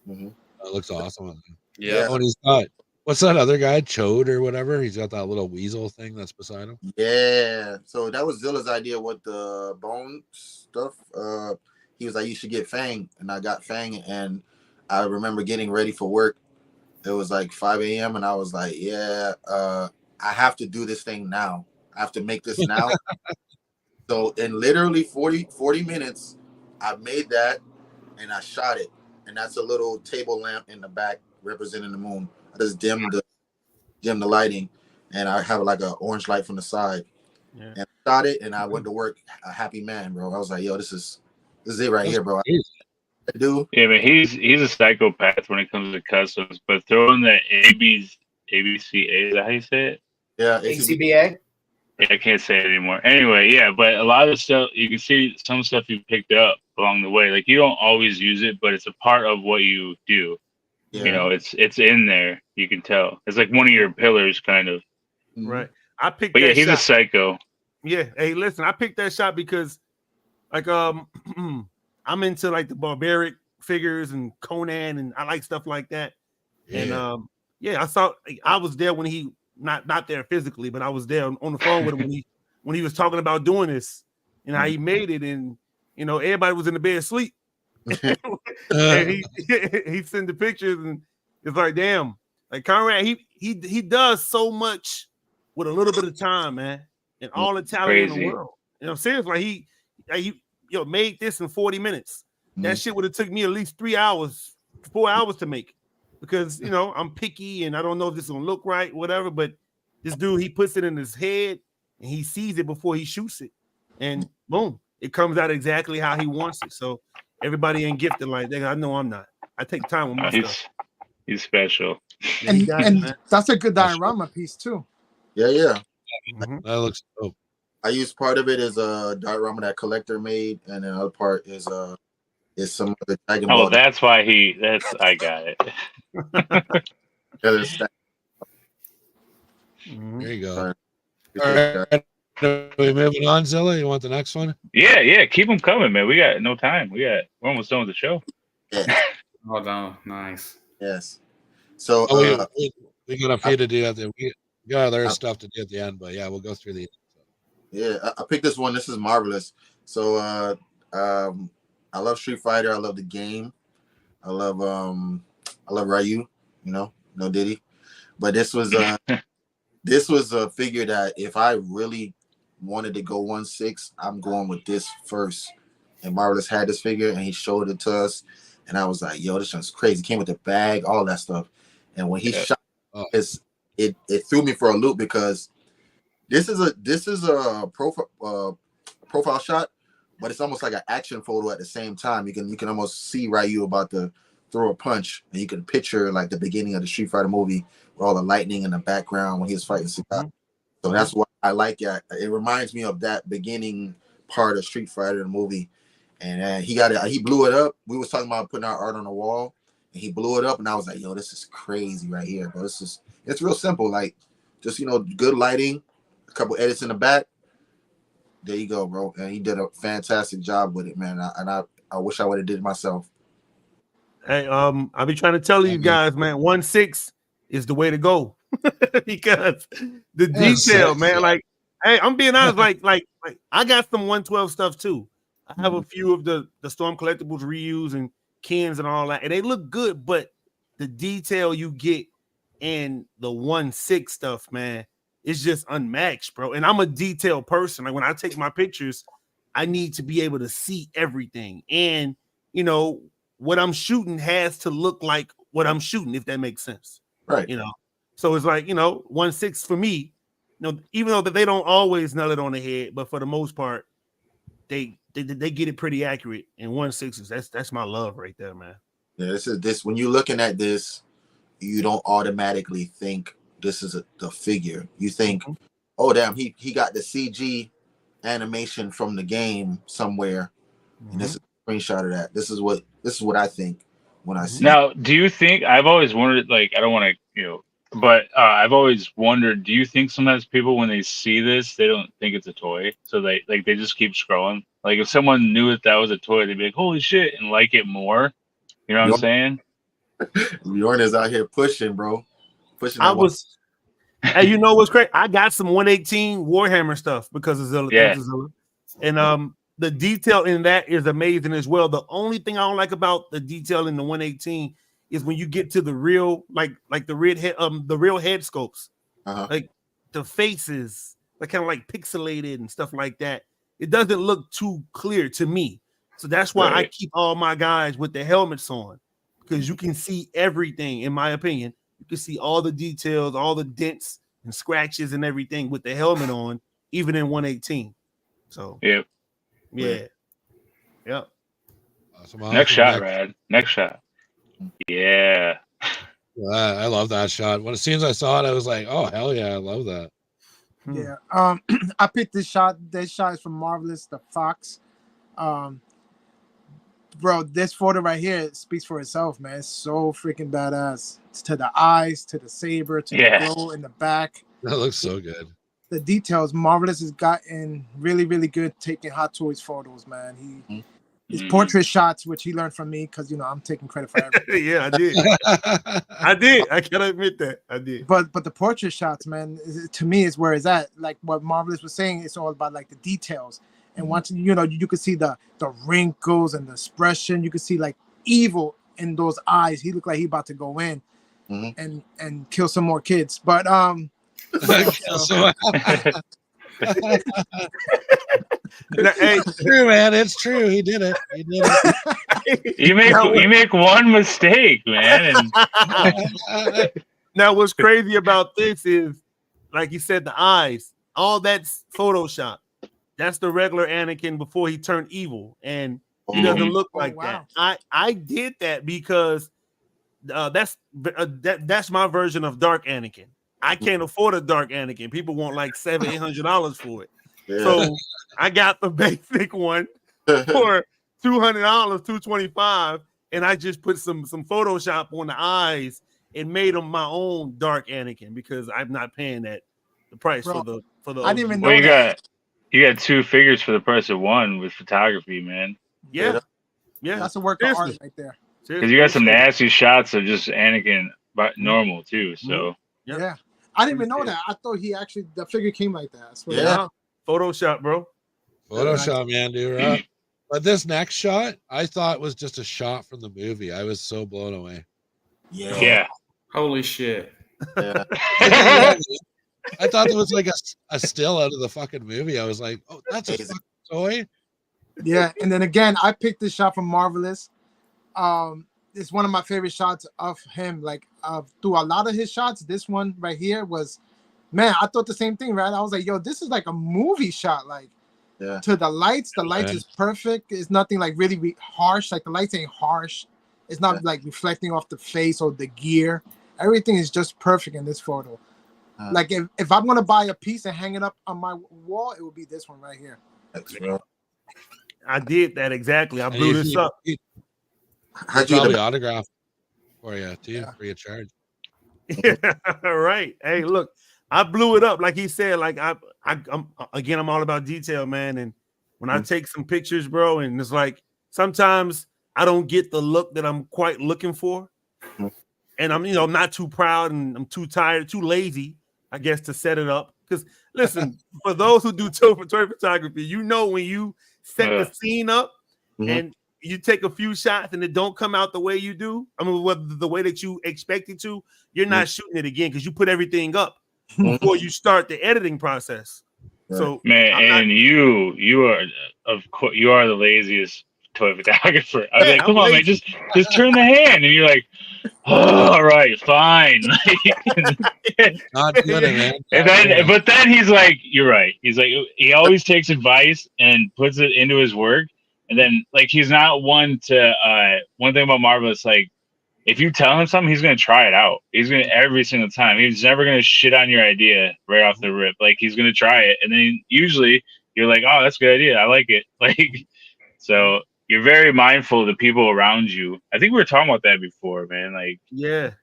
Mm-hmm. That looks awesome. Yeah. Oh, and he's got what's that other guy, Chode or whatever? He's got that little weasel thing that's beside him. Yeah. So that was Zilla's idea with the bone stuff. He was like, you should get Fang, and I got Fang, and I remember getting ready for work. It was like 5 a.m. and I was like, yeah, I have to do this thing now. I have to make this now. So in literally 40 minutes, I made that and I shot it. And that's a little table lamp in the back representing the moon. I just dim the lighting, and I have like an orange light from the side. Yeah. And I shot it, and I went to work a happy man, bro. I was like, yo, this is it right here, bro. I do. Yeah, but he's a psychopath when it comes to customs, but throwing the ABCA, is that how you say it? Yeah, ACBA. Yeah, I can't say it anymore. Anyway, yeah, but a lot of stuff, you can see some stuff you picked up along the way. Like, you don't always use it, but it's a part of what you do. Yeah. You know, it's in there. You can tell. It's like one of your pillars, kind of. Right. I picked. But yeah, he's a psycho. Yeah. Hey, listen, I picked that shot because, like, I'm into like the barbaric figures and Conan, and I like stuff like that. Yeah. And I was there when he not there physically, but I was there on the phone with him when he was talking about doing this and how he made it, and you know, everybody was in the bed asleep. And he sent the pictures, and it's like, damn, like Conrad, he does so much with a little bit of time, man, and all the talent in the world. You know, seriously, like he made this in 40 minutes. That shit would have took me at least 3 hours, 4 hours to make, because you know I'm picky and I don't know if this is gonna look right, whatever. But this dude, he puts it in his head and he sees it before he shoots it, and boom, it comes out exactly how he wants it. So everybody ain't gifted like that. I know I'm not. I take time with my stuff. He's special. And that's a good diorama piece too. Yeah. Mm-hmm. That looks dope. I use part of it as a diorama that Collector made, and the other part is some other Dragon Ball. Oh, that's why I got it. There you go. All right. Are we moving on, Zilla? You want the next one? Yeah. Keep them coming, man. We got no time. We're almost done with the show. Yeah. Oh, no. Nice. Yes. So we got a few to do at the. We got other stuff to do at the end, but yeah, we'll go through the. Yeah, I picked this one. This is marvelous. So I love Street Fighter. I love the game. I love Ryu. You know, no Diddy. But this was a figure that if I really wanted to go 1/6, I'm going with this first. And Marvelous had this figure, and he showed it to us, and I was like, "Yo, this one's crazy." It came with the bag, all that stuff. And when he shot, it threw me for a loop, because this is a profile shot, but it's almost like an action photo at the same time. You can almost see Ryu about to throw a punch, and you can picture like the beginning of the Street Fighter movie with all the lightning in the background when he was fighting Sagat. So that's why I like it. It reminds me of that beginning part of Street Fighter, the movie. And he blew it up. We was talking about putting our art on the wall, and he blew it up, and I was like, yo, this is crazy right here, bro. It's real simple, like just, you know, good lighting, a couple edits in the back. There you go, bro. And he did a fantastic job with it, man. I wish I would have did it myself. Hey, I'll be trying to tell you guys, man, 1/6 is the way to go because the Yes, detail, yes. man. Like, hey, I'm being honest. Like, I got some 112 stuff too. I have a few of the Storm Collectibles reuse and Kens and all that, and they look good. But the detail you get in the 1/6 stuff, man, it's just unmatched, bro. And I'm a detailed person. Like when I take my pictures, I need to be able to see everything, and you know what I'm shooting has to look like what I'm shooting, if that makes sense. Right. You know, so it's like 1/6 for me. You know, even though that they don't always nail it on the head, but for the most part, they get it pretty accurate. And 1/6 that's my love right there, man. Yeah, this when you're looking at this, you don't automatically think this is the figure. You think, oh damn, he got the CG animation from the game somewhere, and this is a screenshot of that. This is what I think when I see. Now, do you think I've always wondered? Like, I don't want to, but I've always wondered. Do you think sometimes people, when they see this, they don't think it's a toy, so they just keep scrolling? Like, if someone knew that was a toy, they'd be like, "Holy shit!" and like it more. You know what I'm saying? Bjorn is out here pushing, bro. Pushing. I was. Hey, you know what's great? I got some 118 Warhammer stuff because of Zilla. Yeah. And the detail in that is amazing as well. The only thing I don't like about the detail in the 118 is when you get to the real, like the red head, the real head sculpts, like the faces, like kind of like pixelated and stuff like that. It doesn't look too clear to me, so that's why I keep all my guys with the helmets on, because you can see everything. In my opinion, you can see all the details, all the dents and scratches and everything with the helmet on, even in 118. So Yep. yeah. Yep. Awesome. Next shot, Rad. Next shot. Yeah. I love that shot. When as soon as I saw it, I was like, "Oh hell yeah, I love that." Yeah. I picked this shot. This shot is from Marvelous, the Fox. Bro, this photo right here speaks for itself, man. It's so freaking badass. It's to the eyes, to the saber, to the glow in the back. That looks so good. The details, Marvelous has gotten really, really good taking Hot Toys photos, man. His portrait shots, which he learned from me, because I'm taking credit for everything. Yeah, I did. I can admit that I did. But the portrait shots, man, to me is where it's at. Like what Marvelous was saying, it's all about like the details. And once you can see the wrinkles and the expression. You can see like evil in those eyes. He looked like he about to go in and kill some more kids. But It's true, man. It's true. He did it. He did it. You make one mistake, man. And now, what's crazy about this is, like you said, the eyes. All that's Photoshop. That's the regular Anakin before he turned evil, and he doesn't look like that. I did that because that's my version of Dark Anakin. I can't afford a Dark Anakin. People want like $700-800 for it. Yeah. So I got the basic one for $200, $225, and I just put some Photoshop on the eyes and made them my own Dark Anakin because I'm not paying the price for the. I didn't even know you got two figures for the price of one with photography, man. Yeah. That's a work of art right there. Because you got some nasty shots of just Anakin, but normal too. So yeah. I didn't even know that. I thought the figure came like that. Yeah. Photoshop, bro. Photoshop, man, dude. But this next shot, I thought was just a shot from the movie. I was so blown away. Yeah. Holy shit. Yeah. I thought it was like a still out of the fucking movie. I was like, oh, that's a fucking toy. Yeah, and then again, I picked this shot from Marvelous. It's one of my favorite shots of him. Like through a lot of his shots, this one right here was, man, I thought the same thing, right? I was like, yo, this is like a movie shot. Like to the lights is perfect. It's nothing like really harsh. Like the lights ain't harsh. It's not like reflecting off the face or the gear. Everything is just perfect in this photo. Like if I'm gonna buy a piece and hang it up on my wall, it would be this one right here. I did that exactly. I blew this up. How'd you probably autograph for you too, free of charge. Yeah, right. Hey, look, I blew it up like he said. Like I'm all about detail, man. And when I take some pictures, bro, and it's like sometimes I don't get the look that I'm quite looking for. and I'm not too proud, and I'm too tired, too lazy, I guess, to set it up. Because listen, for those who do toy photography, when you set the scene up and you take a few shots and it don't come out the way you do, the way that you expect it to, you're not shooting it again because you put everything up before you start the editing process. So man, you are the laziest toy photographer. I was like, come on, man, just turn the hand, and you're like, oh, all right, fine. Not doing it, man. But then he's like, you're right. He's like, he always takes advice and puts it into his work, and then like he's not one to. One thing about Marvelous, like, if you tell him something, he's gonna try it out. He's gonna every single time. He's never gonna shit on your idea right off the rip. Like he's gonna try it, and then usually you're like, "Oh, that's a good idea. I like it." Like, so you're very mindful of the people around you. I think we were talking about that before, man. Like, look,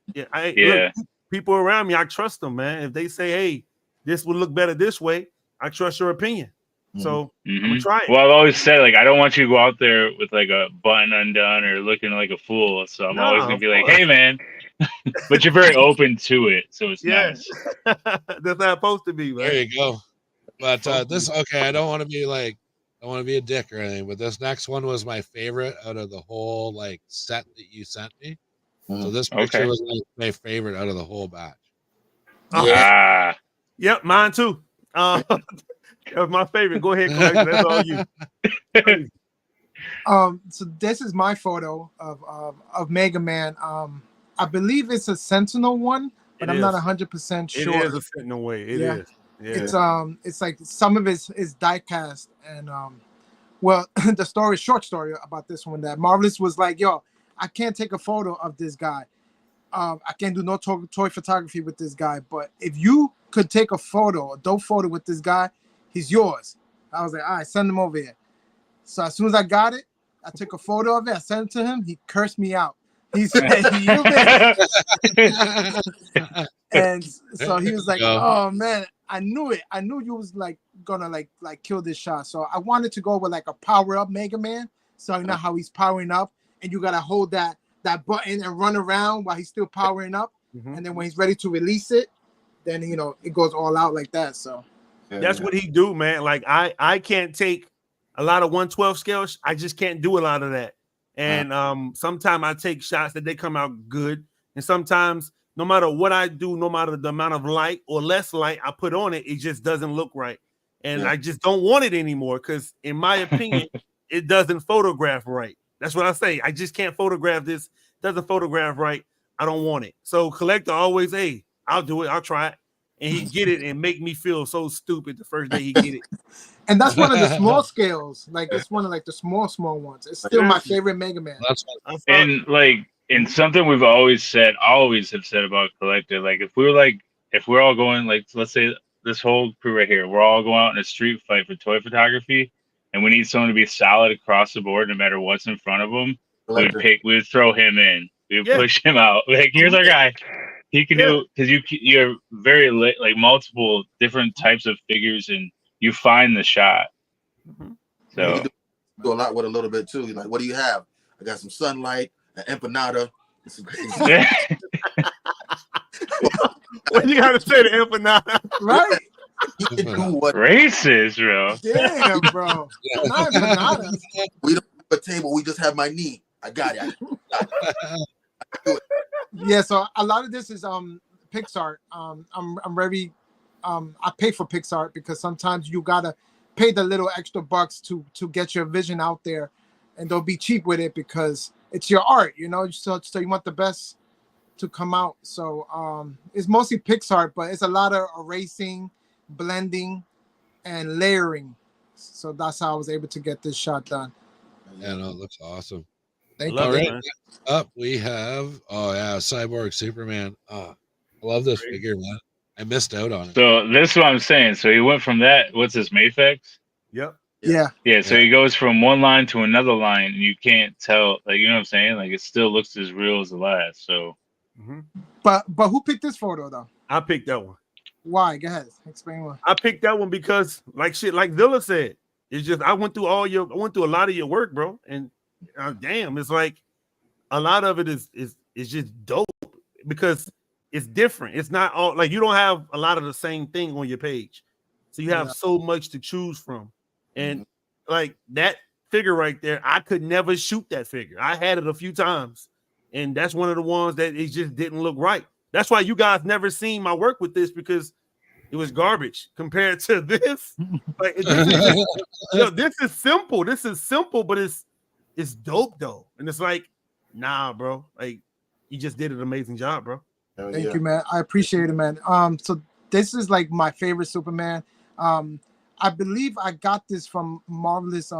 people around me, I trust them, man. If they say, "Hey, this would look better this way," I trust your opinion. So I'm gonna try it. Well, I've always said, like, I don't want you to go out there with like a button undone or looking like a fool. So I'm always gonna be like, "Hey, man," but you're very open to it, so it's nice. That's how it's supposed to be, man. There you go. But I don't want to be a dick or anything, but this next one was my favorite out of the whole like set that you sent me. So this picture was my favorite out of the whole batch. Yep, mine too. That was my favorite. Go ahead, Clay. That's all you. So this is my photo of Mega Man. I believe it's a Sentinel one, but I'm not 100% sure. It is a Sentinel way. It is. Yeah. It's like some of it is die cast, and the short story about this one, that Marvelous was like, "Yo, I can't take a photo of this guy. I can't do no toy photography with this guy. But if you could take a dope photo with this guy, he's yours." I was like, "All right, send him over here." So as soon as I got it, I took a photo of it. I sent it to him. He cursed me out. He said, "You man." And so he was like, "Oh man, I knew it. I knew you was like gonna like kill this shot." So I wanted to go with like a power up Mega Man. So you know how he's powering up, and you gotta hold that button and run around while he's still powering up. And then when he's ready to release it, then it goes all out like that. So that's what he do, man. Like I can't take a lot of 112 scales. I just can't do a lot of that. And sometimes I take shots that they come out good, and sometimes no matter what I do, no matter the amount of light or less light I put on it, it just doesn't look right. And I just don't want it anymore because, in my opinion, it doesn't photograph right. That's what I say. I just can't photograph this. Doesn't photograph right. I don't want it. So collector always, "Hey, I'll do it. I'll try it." And he get it and make me feel so stupid the first day he get it. And that's one of the small scales. Like it's one of like the small ones. It's still my favorite Mega Man. And something we've always have said about collector, like if we're all going, like, let's say this whole crew right here, we're all going out in a street fight for toy photography, and we need someone to be solid across the board no matter what's in front of them. We'd throw him in. We'd push him out. Like, here's our guy. He can do, because you're very like multiple different types of figures, and you find the shot. So you do a lot with a little bit too. You're like, "What do you have?" "I got some sunlight, an empanada." What you gotta say to empanada? Right? You can do what? Racist, bro. Damn, bro. Not empanadas. We don't have a table. We just have my knee. I got it. Yeah, so a lot of this is PixArt. I'm very I pay for PixArt because sometimes you gotta pay the little extra bucks to get your vision out there, and they'll be cheap with it because it's your art, So you want the best to come out. So it's mostly PixArt, but it's a lot of erasing, blending, and layering. So that's how I was able to get this shot done. Yeah, no, it looks awesome. Thank you. All right, next up we have Cyborg Superman. I love this figure, man. I missed out on it. So this is what I'm saying. So he went from that. What's this, Mafex? Yep. Yeah. So he goes from one line to another line, and you can't tell. Like, you know what I'm saying? Like, it still looks as real as the last. So. But who picked this photo though? I picked that one. Why? Go ahead. Explain why. I picked that one because, like Villa said, it's just I went through a lot of your work, bro, and damn, it's like a lot of it is just dope. because it's different. It's not all like you don't have a lot of the same thing on your page, so you have so much to choose from, and like that figure right there, I could never shoot that figure. I had it a few times, and that's one of the ones that it just didn't look right. That's why you guys never seen my work with this, because it was garbage compared to this. Like this is simple. This is simple, but it's dope though. And it's like, nah, bro. Like you just did an amazing job, bro. Thank you, man. I appreciate it, man. So this is like my favorite Superman. I believe I got this from Marvelous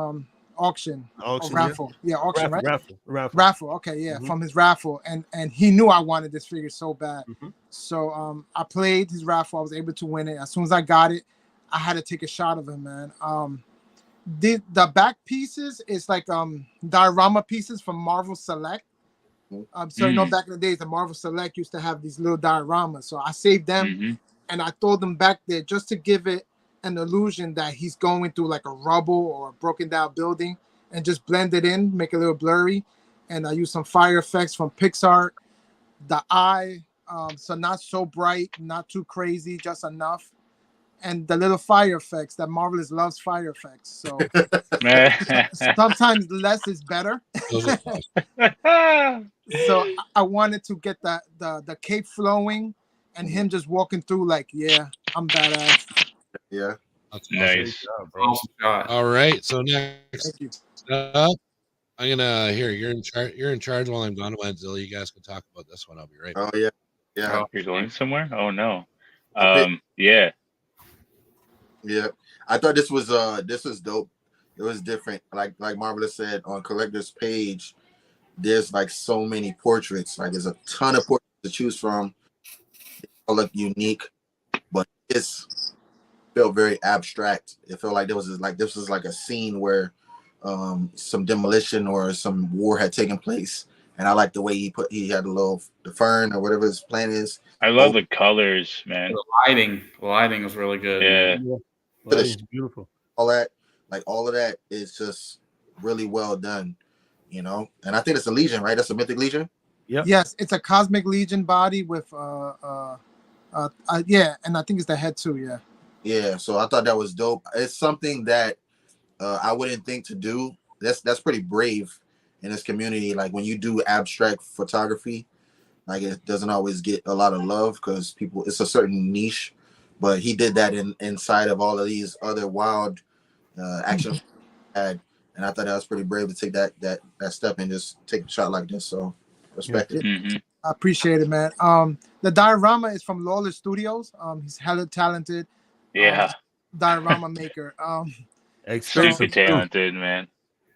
auction or raffle. Yeah, auction, right? Raffle. Okay, yeah, from his raffle, and he knew I wanted this figure so bad. So I played his raffle. I was able to win it. As soon as I got it, I had to take a shot of him, man. The back pieces is like diorama pieces from Marvel Select. So you know, back in the days, the Marvel Select used to have these little dioramas. So I saved them and I throw them back there just to give it an illusion that he's going through like a rubble or a broken down building, and just blend it in, make it a little blurry. And I use some fire effects from Pixar. The eye, so not so bright, not too crazy, just enough. And the little fire effects that Marvelous loves fire effects. So sometimes less is better. So I wanted to get the cape flowing and him just walking through like, yeah, I'm badass. Yeah. That's Nice. Awesome shot. All right. So next Thank you. up, I'm gonna here. You're in charge. You're in charge while I'm gone. Wenzilla, you guys can talk about this one. I'll be right back. Oh yeah. Yeah. Oh, you're going somewhere? Oh no. Okay. Yeah. Yeah. I thought this was dope. It was different. Like Marvelous said, on Collector's page, there's like so many portraits. Like there's a ton of portraits to choose from. They all look unique, but this felt very abstract. It felt like this was like a scene where some demolition or some war had taken place. And I like the way he had the fern or whatever his plan is. I love the colors, man. The lighting was really good. Yeah. Well, it's beautiful. All of that is just really well done, you know. And I think it's a Legion, right? That's a Mythic Legion. Yep. Yes, it's a Cosmic Legion body with yeah, and I think it's the head too. Yeah. Yeah. So I thought that was dope. It's something that I wouldn't think to do. That's pretty brave in this community. Like when you do abstract photography, like it doesn't always get a lot of love because it's a certain niche. But he did that inside of all of these other wild action had, and I thought that was pretty brave to take that step and just take a shot like this. So respect it. I appreciate it, man. The diorama is from Lawless Studios. He's hella talented. Yeah. Diorama maker. Super talented, man.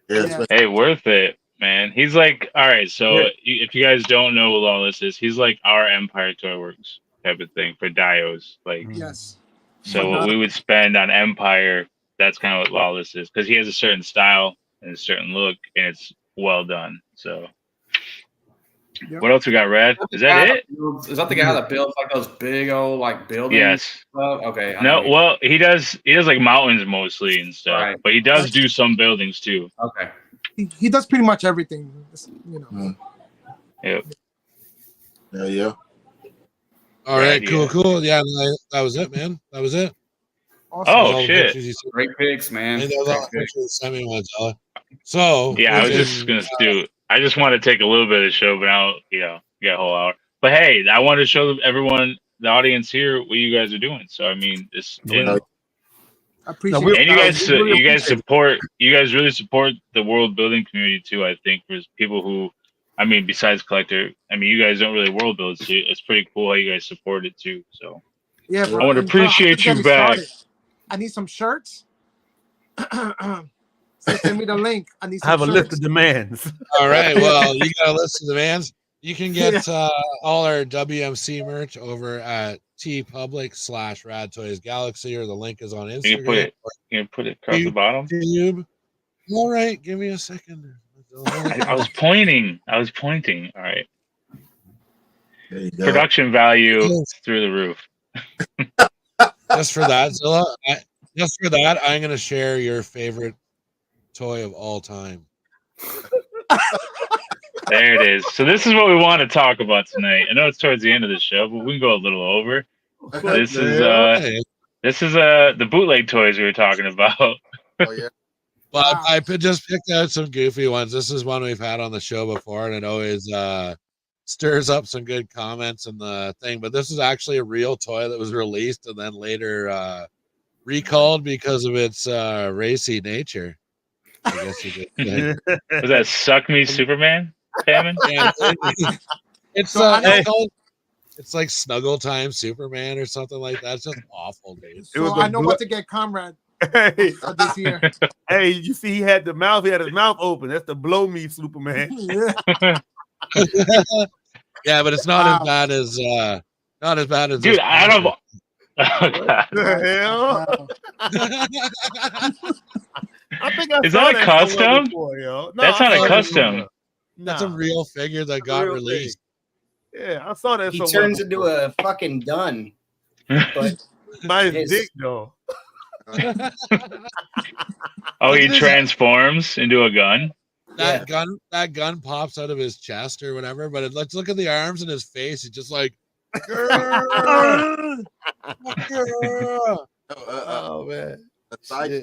Yeah. Hey, worth it, man. He's like, all right. So if you guys don't know what Lawless is, he's like our Empire Toy Works type of thing for dios. Like, yes. So what we would spend on Empire, that's kind of what Lawless is, because he has a certain style and a certain look, and it's well done. So, what else we got, Red? Is that it? Is that the guy that builds like those big old like buildings? Yes. Okay. No, well, he does like mountains mostly and stuff, Right. but he does do some buildings too. Okay. He does pretty much everything, you know. Yep. Yeah. All right, cool. Yeah, that was it, man. That was it. Awesome. Oh shit! Great picks, man. And those all pictures sent me one, so yeah, I was just gonna do. I just want to take a little bit of the show, but now get a whole hour. But hey, I want to show everyone, the audience here, what you guys are doing. So I mean, I appreciate and you guys really support the world building community too. I think there's people who, I mean, besides Collector, I mean, you guys don't really world build, so it's pretty cool how you guys support it too. So yeah, I want to appreciate you back. I need some shirts. So send me the link. I need some I have a shirts. list of demands. All right, well, you got a list of demands. You can get all our WMC merch over at tpublic/Rad Toys Galaxy, or the link is on Instagram. You can put it across the bottom. YouTube. All right, give me a second. I was pointing. All right. There you go. Production value through the roof. Just for that, Zilla. I'm going to share your favorite toy of all time. There it is. So this is what we want to talk about tonight. I know it's towards the end of the show, but we can go a little over. This is the bootleg toys we were talking about. Oh yeah. But I just picked out some goofy ones. This is one we've had on the show before, and it always stirs up some good comments in the thing. But this is actually a real toy that was released and then later recalled because of its racy nature. I guess you could say. Was that Suck Me Superman? Famine? Yeah, it's like Snuggle Time Superman or something like that. It's just awful, dude. So I know what to get Comrade Hey, this year. hey, you see, he had his mouth open. That's the blow me Superman. Yeah. Yeah, but it's not as bad as Dude, this out of picture. The hell? I think I Is saw that a custom? before, yo. No, That's I not a saw that custom. before. That's a Nah. real figure that got Real released. Yeah, I saw that. He somewhere turns into before. a fucking gun. But by his his- dick though. Oh, he transforms into a gun. That gun pops out of his chest or whatever. But let's look at the arms and his face. He's just like, "Grrr, grrr." Oh man. Side,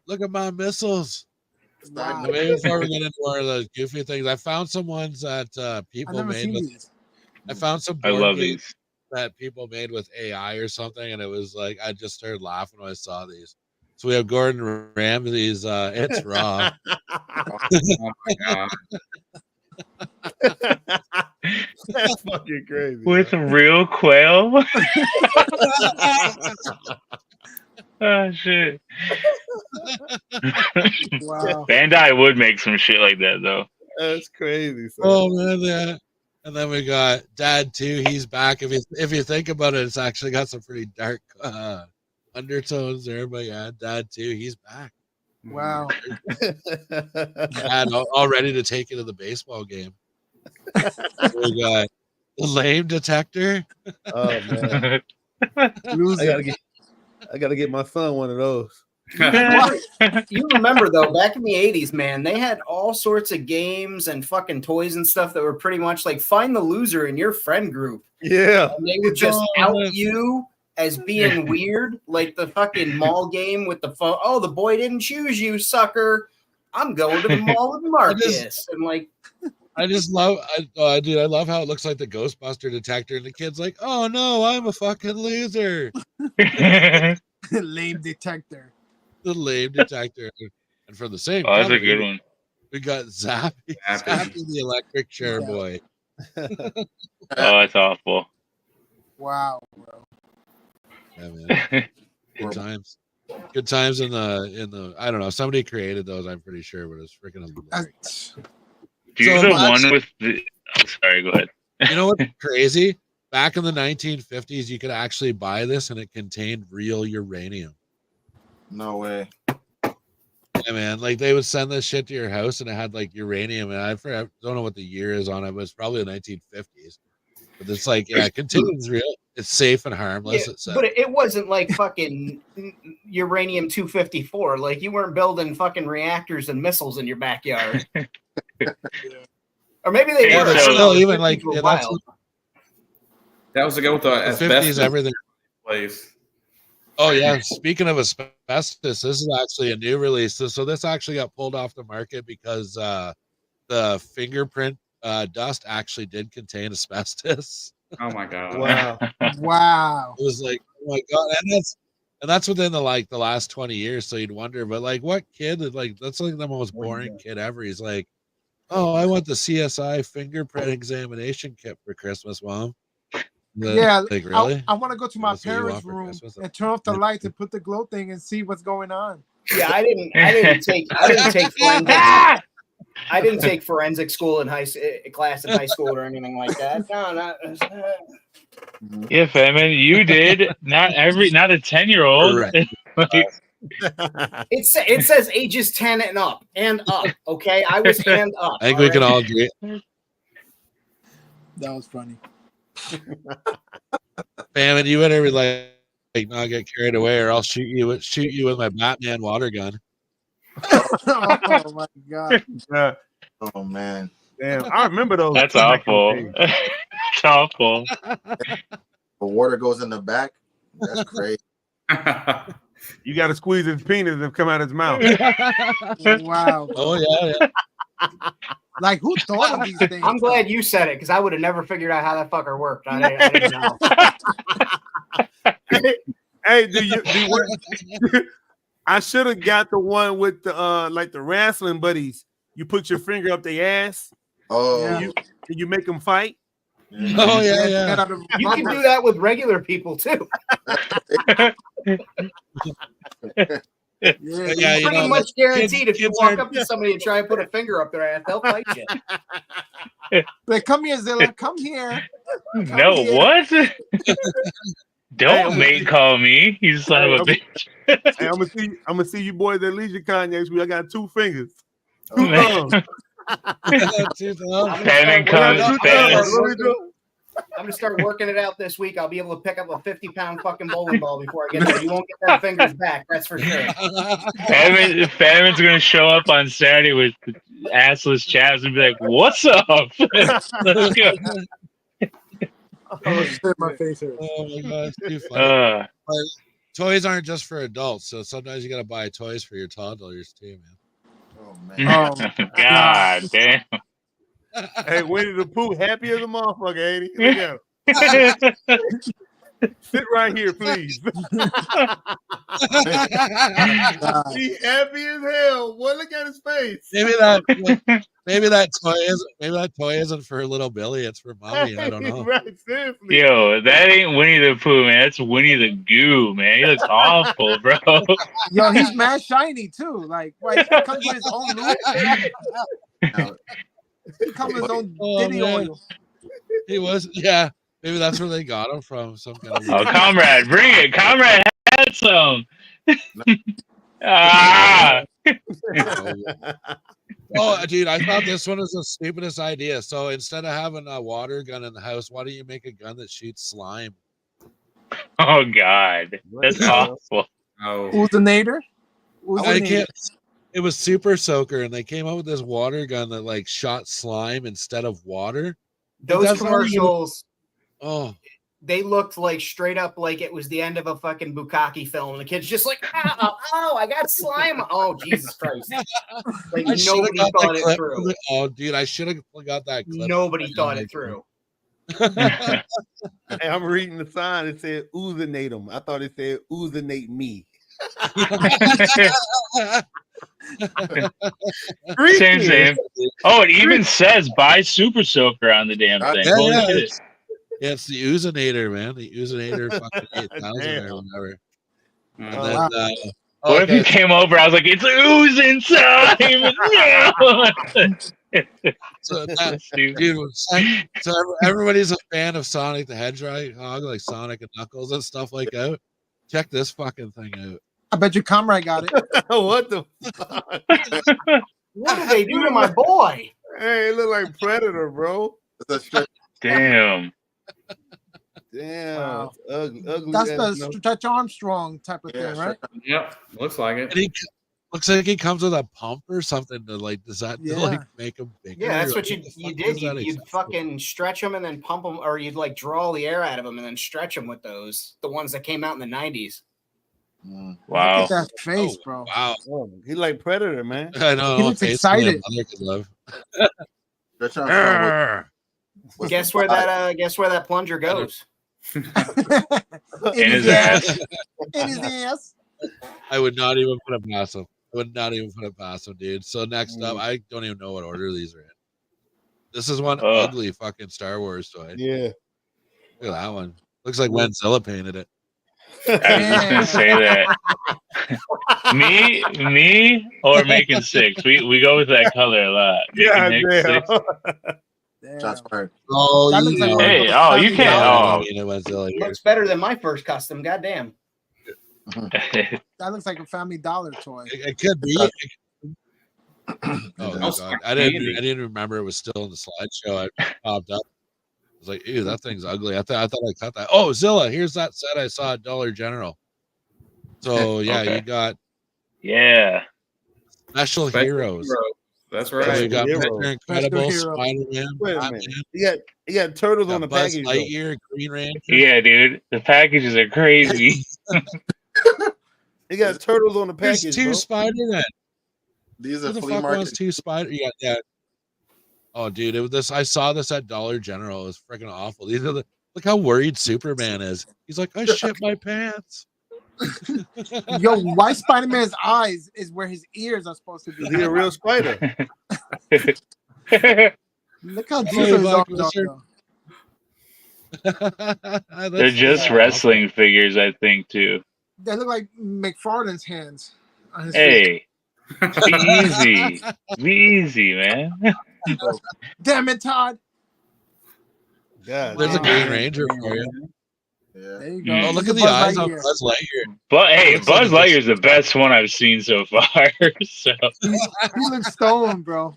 Look at my missiles. Wow. Maybe before we get into more of those goofy things, I found some ones that I've people never made seen with. these. I found some I board love games these. that people made with AI or something, and it was like I just started laughing when I saw these. So we have Gordon Ramsay's "It's Raw." Oh my God. That's fucking crazy. With real quail. Oh shit. Wow. Bandai would make some shit like that though. That's crazy. Son. Oh man, yeah. And then we got Dad 2. He's back. If you think about it, it's actually got some pretty dark undertones there. But yeah, Dad 2. He's back. Wow. Dad all ready to take you to the baseball game. We got the lame detector. Oh man. I gotta get my son one of those. you remember though, back in the 80s, man, they had all sorts of games and fucking toys and stuff that were pretty much like find the loser in your friend group. Yeah. And they would just out you as being weird, like the fucking mall game with the phone. Oh, the boy didn't choose you, sucker. I'm going to the mall with Marcus. And like, I just love, dude. I love how it looks like the Ghostbuster detector, and the kid's like, "Oh no, I'm a fucking loser." Lame detector. The lame detector, and for the same, Oh, that's a company, good one. we got Zappy, Zappy. Zappy the electric chair Yeah. boy. Oh, that's awful. Wow, bro. Yeah, man. Good times. Good times in the. I don't know. Somebody created those. I'm pretty sure, but it's freaking hilarious. That's- Do you So the much- one with the? Oh, sorry, go ahead. You know what's crazy? Back in the 1950s, you could actually buy this, and it contained real uranium. no way. Yeah, man. Like they would send this shit to your house, and it had like uranium. And I don't know what the year is on it, but it's probably the 1950s. But it's like, yeah, it contains real. It's safe and harmless. yeah, It said. but it wasn't like fucking uranium 254. Like you weren't building fucking reactors and missiles in your backyard. Or maybe they Yeah, were. but I don't still, know. even The like, 50s were yeah, that's wild. That was to go with the the 50s, asbestos everything. place. Oh yeah. Speaking of asbestos, this is actually a new release. So this actually got pulled off the market because the fingerprint dust actually did contain asbestos. Oh my God. Wow. wow. It was like, oh my god, and that's within the last 20 years. So you'd wonder, but like, what kid? That's like the most boring kid ever. He's like, oh, I want the CSI fingerprint examination kit for Christmas, Mom. Yeah, like really? I want to go to my That's what you want parents' for room Christmas? and turn off the lights and put the glow thing and see what's going on. Yeah, I didn't take forensics. I didn't take forensic school in class in high school or anything like that. No, not. Yeah, Famine, you did. Not a 10-year-old. Right. It says ages 10 and up. Okay, I was and up. I think we can all agree. That was funny. Famine, you better be like not get carried away, or I'll shoot you with my Batman water gun. Oh my god. Yeah. Oh man. Damn, I remember those. That's back in the awful. day. That's awful. The water goes in the back. That's crazy. You got to squeeze his penis and come out his mouth. Wow. Oh yeah. Like, who thought of these things? I'm glad you said it because I would have never figured out how that fucker worked. I didn't know. Hey, do you I should have got the one with the like the wrestling buddies. You put your finger up their ass. Oh, Yeah. You make them fight. Oh yeah. Get out of- You can do that with regular people too. Yeah, Yeah, you Pretty know, much guaranteed if you kids walk are- up to somebody and try and put a finger up their ass, they'll fight you. Like, come here, Zilla. Come here. No, here. what? Hey, Don't mate call me, you son of a bitch. Hey, I'm gonna see you boys at Leisure Con next week. I got 2 fingers. 2 Man. thumbs. Fanning comes. Two Fanning- thumbs. What we do? I'm gonna start working it out this week. I'll be able to pick up a 50-pound fucking bowling ball before I get there. You won't get that fingers back, that's for sure. Fannin's gonna show up on Saturday with assless chaps and be like, "What's up?" Let's go. Oh, shit, my face hurts. Oh my god, it's too funny. Uh, Toys aren't just for adults, so sometimes you gotta buy toys for your toddlers too, man. Oh man. Oh, God damn. Hey, Winnie the Pooh, happy as a motherfucker, ain't he? Look at him. Sit right here, please. He happy as hell. Boy, look at his face. Maybe that toy isn't for little Billy, it's for mommy. I don't know. Right, seriously. Yo, that ain't Winnie the Pooh, man. That's Winnie the Goo, man. He looks awful, bro. yo, he's mad shiny too. Like, right, he comes with his own look. He comes with his own Oh, Diddy man. oil. He was, yeah. Maybe that's where they got him from. Some kind of. Oh, comrade, bring it. Comrade had some. Ah. Oh, dude, I thought this one was the stupidest idea. So instead of having a water gun in the house, why don't you make a gun that shoots slime? Oh God, that's awful. Oh, Oozinator? I can't. It was Super Soaker, and they came up with this water gun that like shot slime instead of water. Those That's not even- commercials, Oh, they looked like straight up like it was the end of a fucking Bukkake film. And the kid's just like, oh, I got slime. Oh, Jesus Christ. Like I shoulda nobody got that thought it clip. through. Oh, dude, I should have got that clip. Nobody thought it through. Hey, I'm reading the sign. It said oozinate them. I thought it said oozinate me. Same. Oh, it even says buy Super Soaker on the damn thing. Yeah, Holy yeah, shit. Yeah, it's the Oozinator, man. The Oozinator fucking 8,000 or Damn. whatever. And oh, then, wow. What if you okay, came over? I was like, it's oozing time. No. so that, Stupid. dude, so everybody's a fan of Sonic the Hedgehog, like Sonic and Knuckles and stuff like that. Check this fucking thing out. I bet your comrade got it. What the fuck? What did they do to my boy? Hey, it look like Predator, bro. It's a stretch. Damn. Damn. Wow. It's ugly. That's as the no- Stretch Armstrong type of Yeah, thing, right? yep, looks like it. And he looks like he comes with a pump or something to like, does that to, like Yeah. make him bigger? Yeah, that's Or, what like, you the you fuck did. is that You'd accessible? fucking stretch them and then pump them, or you'd like draw all the air out of them and then stretch them with those. The ones that came out in the 90s. Mm. Wow. Look at that face, bro. Wow. Oh, he like Predator, man. I know. He looks face my excited. mother could love. Stretch Armstrong was Guess the where five. that plunger goes? In his ass. In his ass. I would not even put it past him. I would not even put it past him, dude. So next up, I don't even know what order these are in. This is one ugly fucking Star Wars toy. Yeah. Look at that one. Looks like when Zilla painted it. I was just gonna say that. me, or making six. We go with that color a lot. Yeah, Making damn. six. Shots fired. Oh, That looks like one of Hey, those oh, you family can't. dollar- Oh, Looks better than my first custom. Goddamn. That looks like a Family Dollar toy. It could be. Oh Oh, god, I didn't remember it was still in the slideshow. I popped up. I was like, "Ew, that thing's ugly." I thought I cut that. Oh, Zilla, here's that set I saw at Dollar General. So yeah, Okay. you got yeah. Special Heroes. That's So right. we got Hero. Mr. Incredible, Hero. Spider-Man, Wait a Batman, minute. You got turtles on the Buzz package. though. Lightyear, Green Ranger. Yeah, dude. The packages are crazy. You got turtles on the There's package, two bro. Spider-Man. These Who are the flea fuck wants market. two Spider? Yeah. Oh, dude, it was this. I saw this at Dollar General. It was freaking awful. These are the look how worried Superman is. He's like, I shit my pants. Yo, why Spider-Man's eyes is where his ears are supposed to Is he be? a real spider? Look how deep Hey, his Black arms are. Wizard. though. They're just wrestling figures, I think, too. They look like McFarlane's hands on his face. Hey, be easy. Be easy, man. Damn it, Todd. God, There's a Wow. Green Ranger for you. Yeah. There you go. Oh, Oh, look He's at a the Buzz eyes on Lightyear. Buzz Lightyear. But hey, Looks like Buzz he just- Lightyear's the best one I've seen so far. So He looks stoned, bro.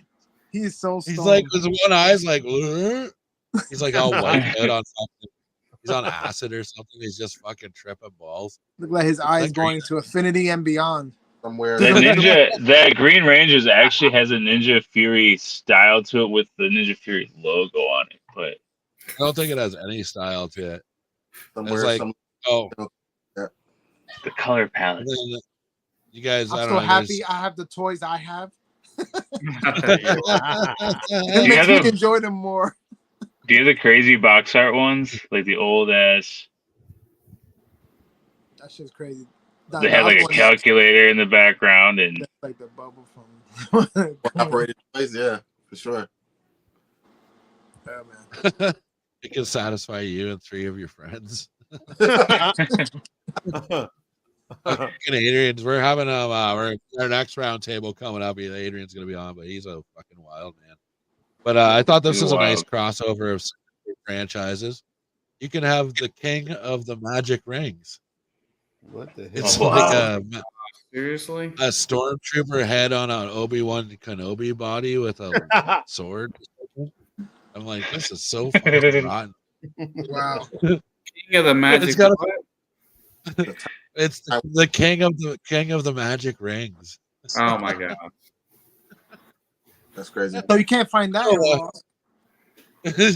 He is so stoned. He's like, his one eye's like, "Whoa." He's like all wiped out on something. He's on acid or something. He's just fucking tripping balls. look like his eyes like going to infinity and beyond. Somewhere. the ninja, that Green Rangers actually has a Ninja Fury style to it with the Ninja Fury logo on it. But I don't think it has any style to it. Somewhere. It's like, oh, the color palette. and then you guys, I'm I so don't know. happy I have the toys I have. there's- It You makes me have a- enjoy them more. Do you have the crazy box art ones? Like the old ass. That shit's crazy. They have like a calculator in the background and That's like the bubble from. Operated place, yeah, for sure. Yeah, man. it can satisfy you and 3 of your friends. Adrian's, we're having our next round table coming up. Adrian's gonna be on, but he's a fucking wild man. But I thought this He's was a nice wild. crossover of franchises. You can have the King of the Magic Rings. What the hell? It's Oh, like wow. Seriously? a stormtrooper head on an Obi-Wan Kenobi body with a sword. I'm like, this is so fucking rotten. Wow. King of the Magic. It's got It's the King of the Magic Rings. Oh my god. That's crazy. So you can't find that.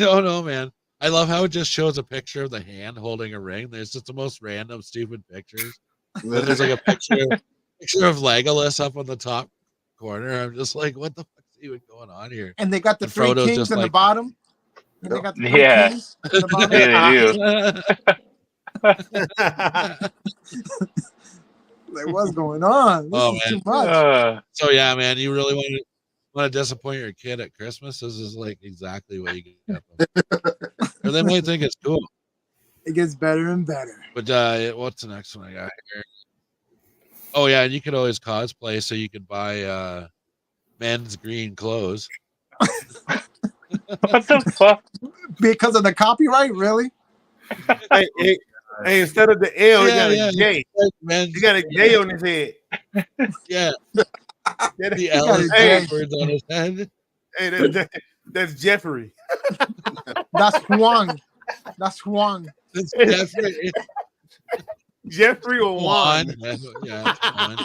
Oh no, man. I love how it just shows a picture of the hand holding a ring. There's just the most random, stupid pictures. And there's like a picture of Legolas up on the top corner. I'm just like, what the fuck's even going on here? And they got the And 3 Frodo's kings just in the like- bottom. And they got the 3 Yeah. kings in the bottom. Yeah, they do. Like, what's going on? This Oh, is man. too much. So yeah, man, you really want to disappoint your kid at Christmas? This is like exactly what you can get them. Or they might think it's cool. It gets better and better. But what's the next one I got here? Oh yeah, and you could always cosplay, so you could buy men's green clothes. What the fuck? Because of the copyright, really? hey, instead of the L, he Yeah, got yeah. a J. Men's, He got a J on his head. yeah, That- the got L a is J. backwards on his head. Hey, that's Jeffrey. That's Huang. That's Huang. It's definitely Jeffrey or Juan. Juan. Yeah, it's Juan.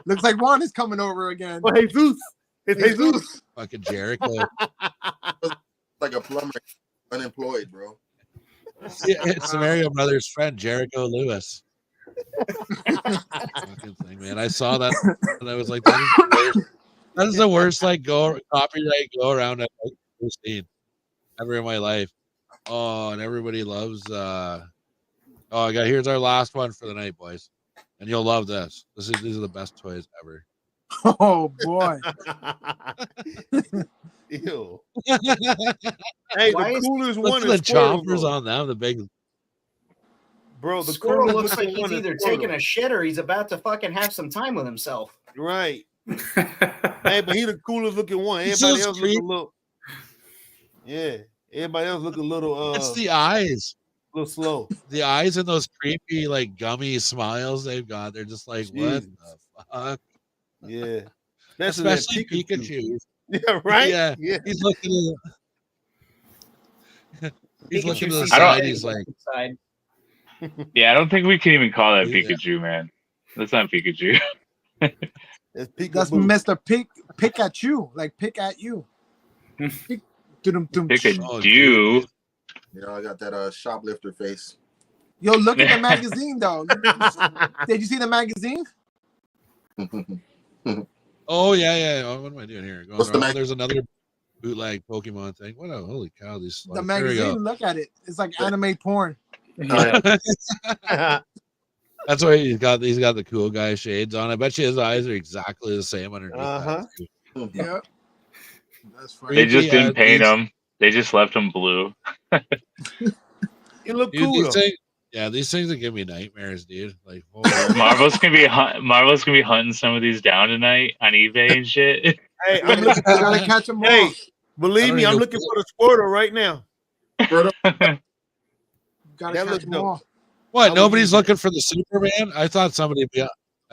Looks like Juan is coming over again. Oh, Jesus. It's Jesus. Fucking Jericho. Like a plumber, unemployed, bro. Yeah, it's the Mario Brothers' friend, Jericho Lewis. Fucking thing, man. I saw that and I was like, that is the worst like copyright go around I've ever seen ever in my life. Oh, and everybody loves here's our last one for the night, boys. And you'll love this. These are the best toys ever. Oh boy. Ew. Hey, Why the is- coolest Look one at the is Squirrel, chompers bro. on them, the big Bro, the Squirrel coolest looks like looking he's one is either Squirrel. taking a shit or he's about to fucking have some time with himself. Right. Hey, but he the coolest looking one. He's Everybody so else look a little. Yeah. Everybody else look a little it's the eyes. little slow. The eyes and those creepy, like gummy smiles they've got. They're just like, what Jesus. the fuck? Yeah. Especially that Pikachu. Yeah, right? Yeah. Yeah. He's looking at he's looking to the sees I side. don't- He's like, Side. Yeah, I don't think we can even call that Yeah. Pikachu, man. That's not Pikachu. It's That's peekaboo. Mr. Pick at you, like pick at you. Pick, dum-dum-dum. Pick a Oh, do. Yeah, I got that shoplifter face. Yo, look at the magazine though. Did you see the magazine? Oh yeah. Oh, what am I doing here? Going What's the around- mag- There's another bootleg Pokemon thing. What a holy cow! These The slides. There we go. magazine. Look at it. It's like anime porn. That's why he's got the cool guy shades on. I bet you his eyes are exactly the same underneath. Uh-huh. That too. Yeah. That's funny. They just didn't paint these- them. They just left them blue. You look Dude, cool these though. things, yeah, these things that give me nightmares, dude. Like, holy- Marvel's gonna be hunting some of these down tonight on eBay and shit. Hey, I'm looking. You gotta catch them Hey, all. believe me, I'm looking for the Squirtle right now. Gotta That catch looks them dope. all. what? I Nobody's would- looking for the Superman? I thought somebody would be.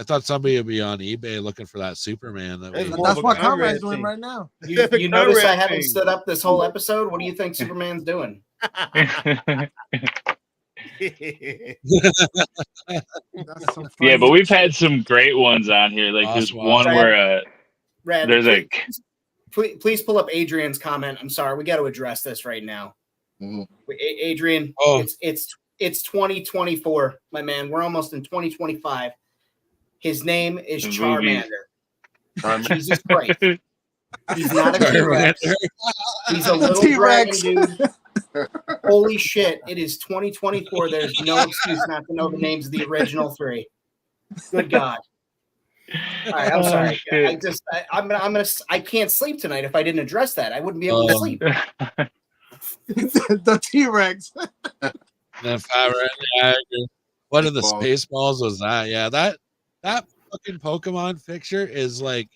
I thought somebody would be on eBay looking for that Superman. That That's we, more That's of a what Conrad Conrad's doing thing. right now. You notice I haven't Conrad stood up this whole episode. What do you think Superman's doing? That's some Yeah, funny but we've shit. had some great ones on here. Like there's Awesome. one where Rad, there's a please pull up Adrian's comment. I'm sorry, we got to address this right now. Mhm. Adrian, Oh. it's 2024, my man. We're almost in 2025. His name is The Charmander. Jesus Christ. He's not a T-Rex. He's a little T-Rex. dragon dude. Holy shit. It is 2024. There's no excuse not to know the names of the original three. Good God. All right, I'm Oh, sorry. shit. I can't sleep tonight if I didn't address that. I wouldn't be able to sleep. The T-Rex. the Fire Red Niagara. What in the Ball. Spaceballs was that? Yeah, that fucking Pokemon picture is like,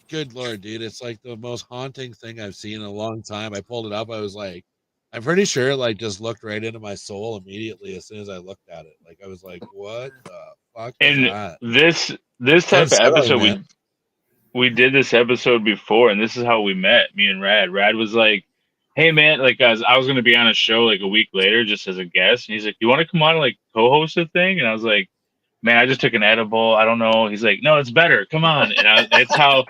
good lord, dude. It's like the most haunting thing I've seen in a long time. I pulled it up. I was like, I'm pretty sure it like just looked right into my soul immediately as soon as I looked at it. Like I was like, what the fuck is And that? this type I'm of sorry, episode man. we did this episode before, and this is how we met, me and Rad. Rad was like, hey man, like guys, I was gonna be on a show like a week later just as a guest, and he's like, you want to come on and like co-host a thing? And I was like, man, I just took an edible. I don't know. He's like, no, it's better. Come on. And that's how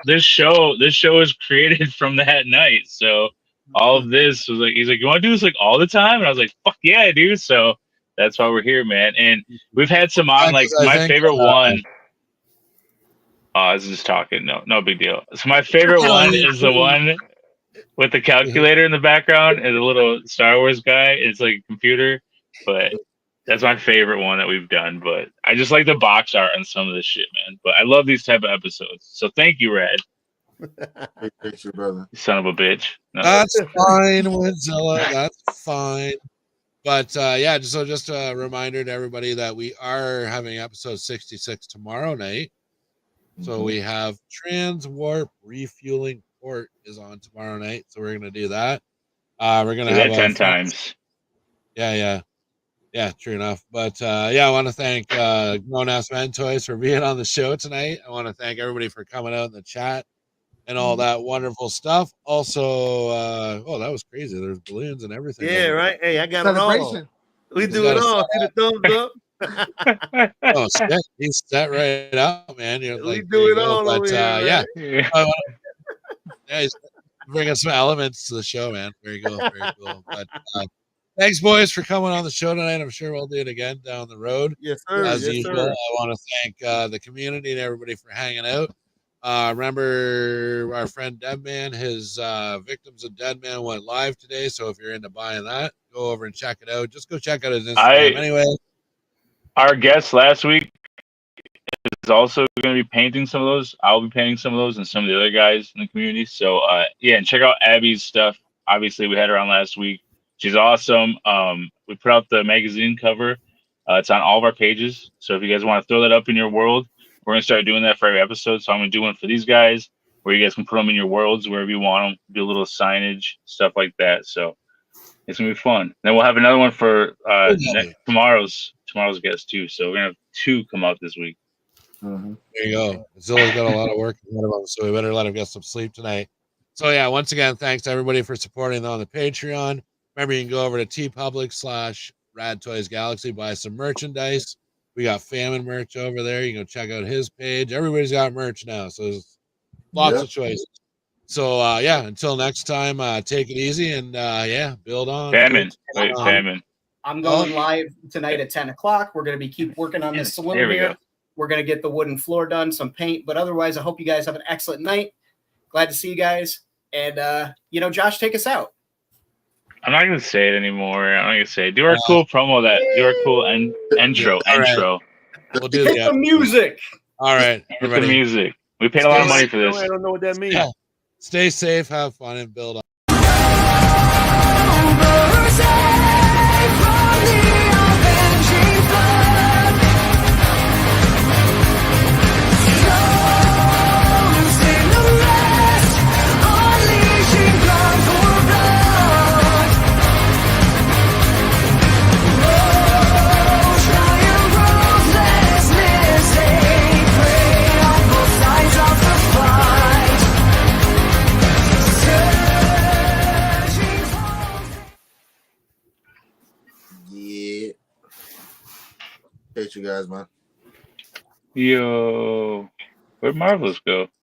this show is created from that night. So all of this was like, he's like, you want to do this like all the time? And I was like, fuck yeah, dude. So that's why we're here, man. And we've had some on, like I my think, favorite one. Oh, I was just talking. No big deal. So my favorite one is the one with the calculator in the background and the little Star Wars guy. It's like a computer, but that's my favorite one that we've done. But I just like the box art on some of this shit, man. But I love these type of episodes. So thank you, Rad. Appreciate you, brother. You son of a bitch. No. That's fine, Winzilla. That's fine. But yeah, just a reminder to everybody that we are having episode 66 tomorrow night. So we have Transwarp Refueling Port is on tomorrow night. So we're gonna do that. We're gonna Say have that 10 times. Yeah, true enough. But yeah, I want to thank Grown Ass Men Toys for being on the show tonight. I want to thank everybody for coming out in the chat and all that wonderful stuff. Also, oh, that was crazy. There's balloons and everything. Yeah, right. Hey, I got it all. Celebration. We do it all. See the thumbs up. Oh, shit. He's set right out, man. You're We like, do there you it go. all But over here, yeah, Yeah. I wanna- yeah, he's bringing some elements to the show, man. Very cool, very cool. But thanks, boys, for coming on the show tonight. I'm sure we'll do it again down the road. Yes, sir. As Yes, usual, sir. I want to thank the community and everybody for hanging out. Remember our friend Deadman, his Victims of Deadman went live today. So if you're into buying that, go over and check it out. Just go check out his Instagram anyway. Our guest last week is also going to be painting some of those. I'll be painting some of those and some of the other guys in the community. So yeah, and check out Abby's stuff. Obviously, we had her on last week. She's awesome. We put out the magazine cover. It's on all of our pages. So if you guys want to throw that up in your world, we're going to start doing that for every episode. So I'm going to do one for these guys where you guys can put them in your worlds wherever you want them. Do a little signage, stuff like that. So it's going to be fun. Then we'll have another one for tomorrow's guest too. So we're going to have 2 come out this week. Mm-hmm. There you go. Zilla's got a lot of work ahead of him, so we better let him get some sleep tonight. So yeah, once again, thanks to everybody for supporting on the Patreon. Remember, you can go over to tpublic/Rad Toys Galaxy, buy some merchandise. We got Famine merch over there. You can go check out his page. Everybody's got merch now, so there's lots of choices. So yeah, until next time, take it easy and yeah, build on. Famine. Wait, Famine. I'm going live tonight at 10 o'clock. We're going to be keep working on this saloon There we here. go. We're going to get the wooden floor done, some paint, but otherwise, I hope you guys have an excellent night. Glad to see you guys. And, you know, Josh, take us out. I'm not gonna say it anymore. I'm not gonna say it. Do our cool promo that. Do our cool intro. All right. Intro. We'll do Hit the music. All right, Hit the everybody. music. We paid a lot of money for this. I don't know what that means. Yeah. Stay safe, have fun, and build on. Yeah. Appreciate you guys, man. Yo, where'd Marvelous go?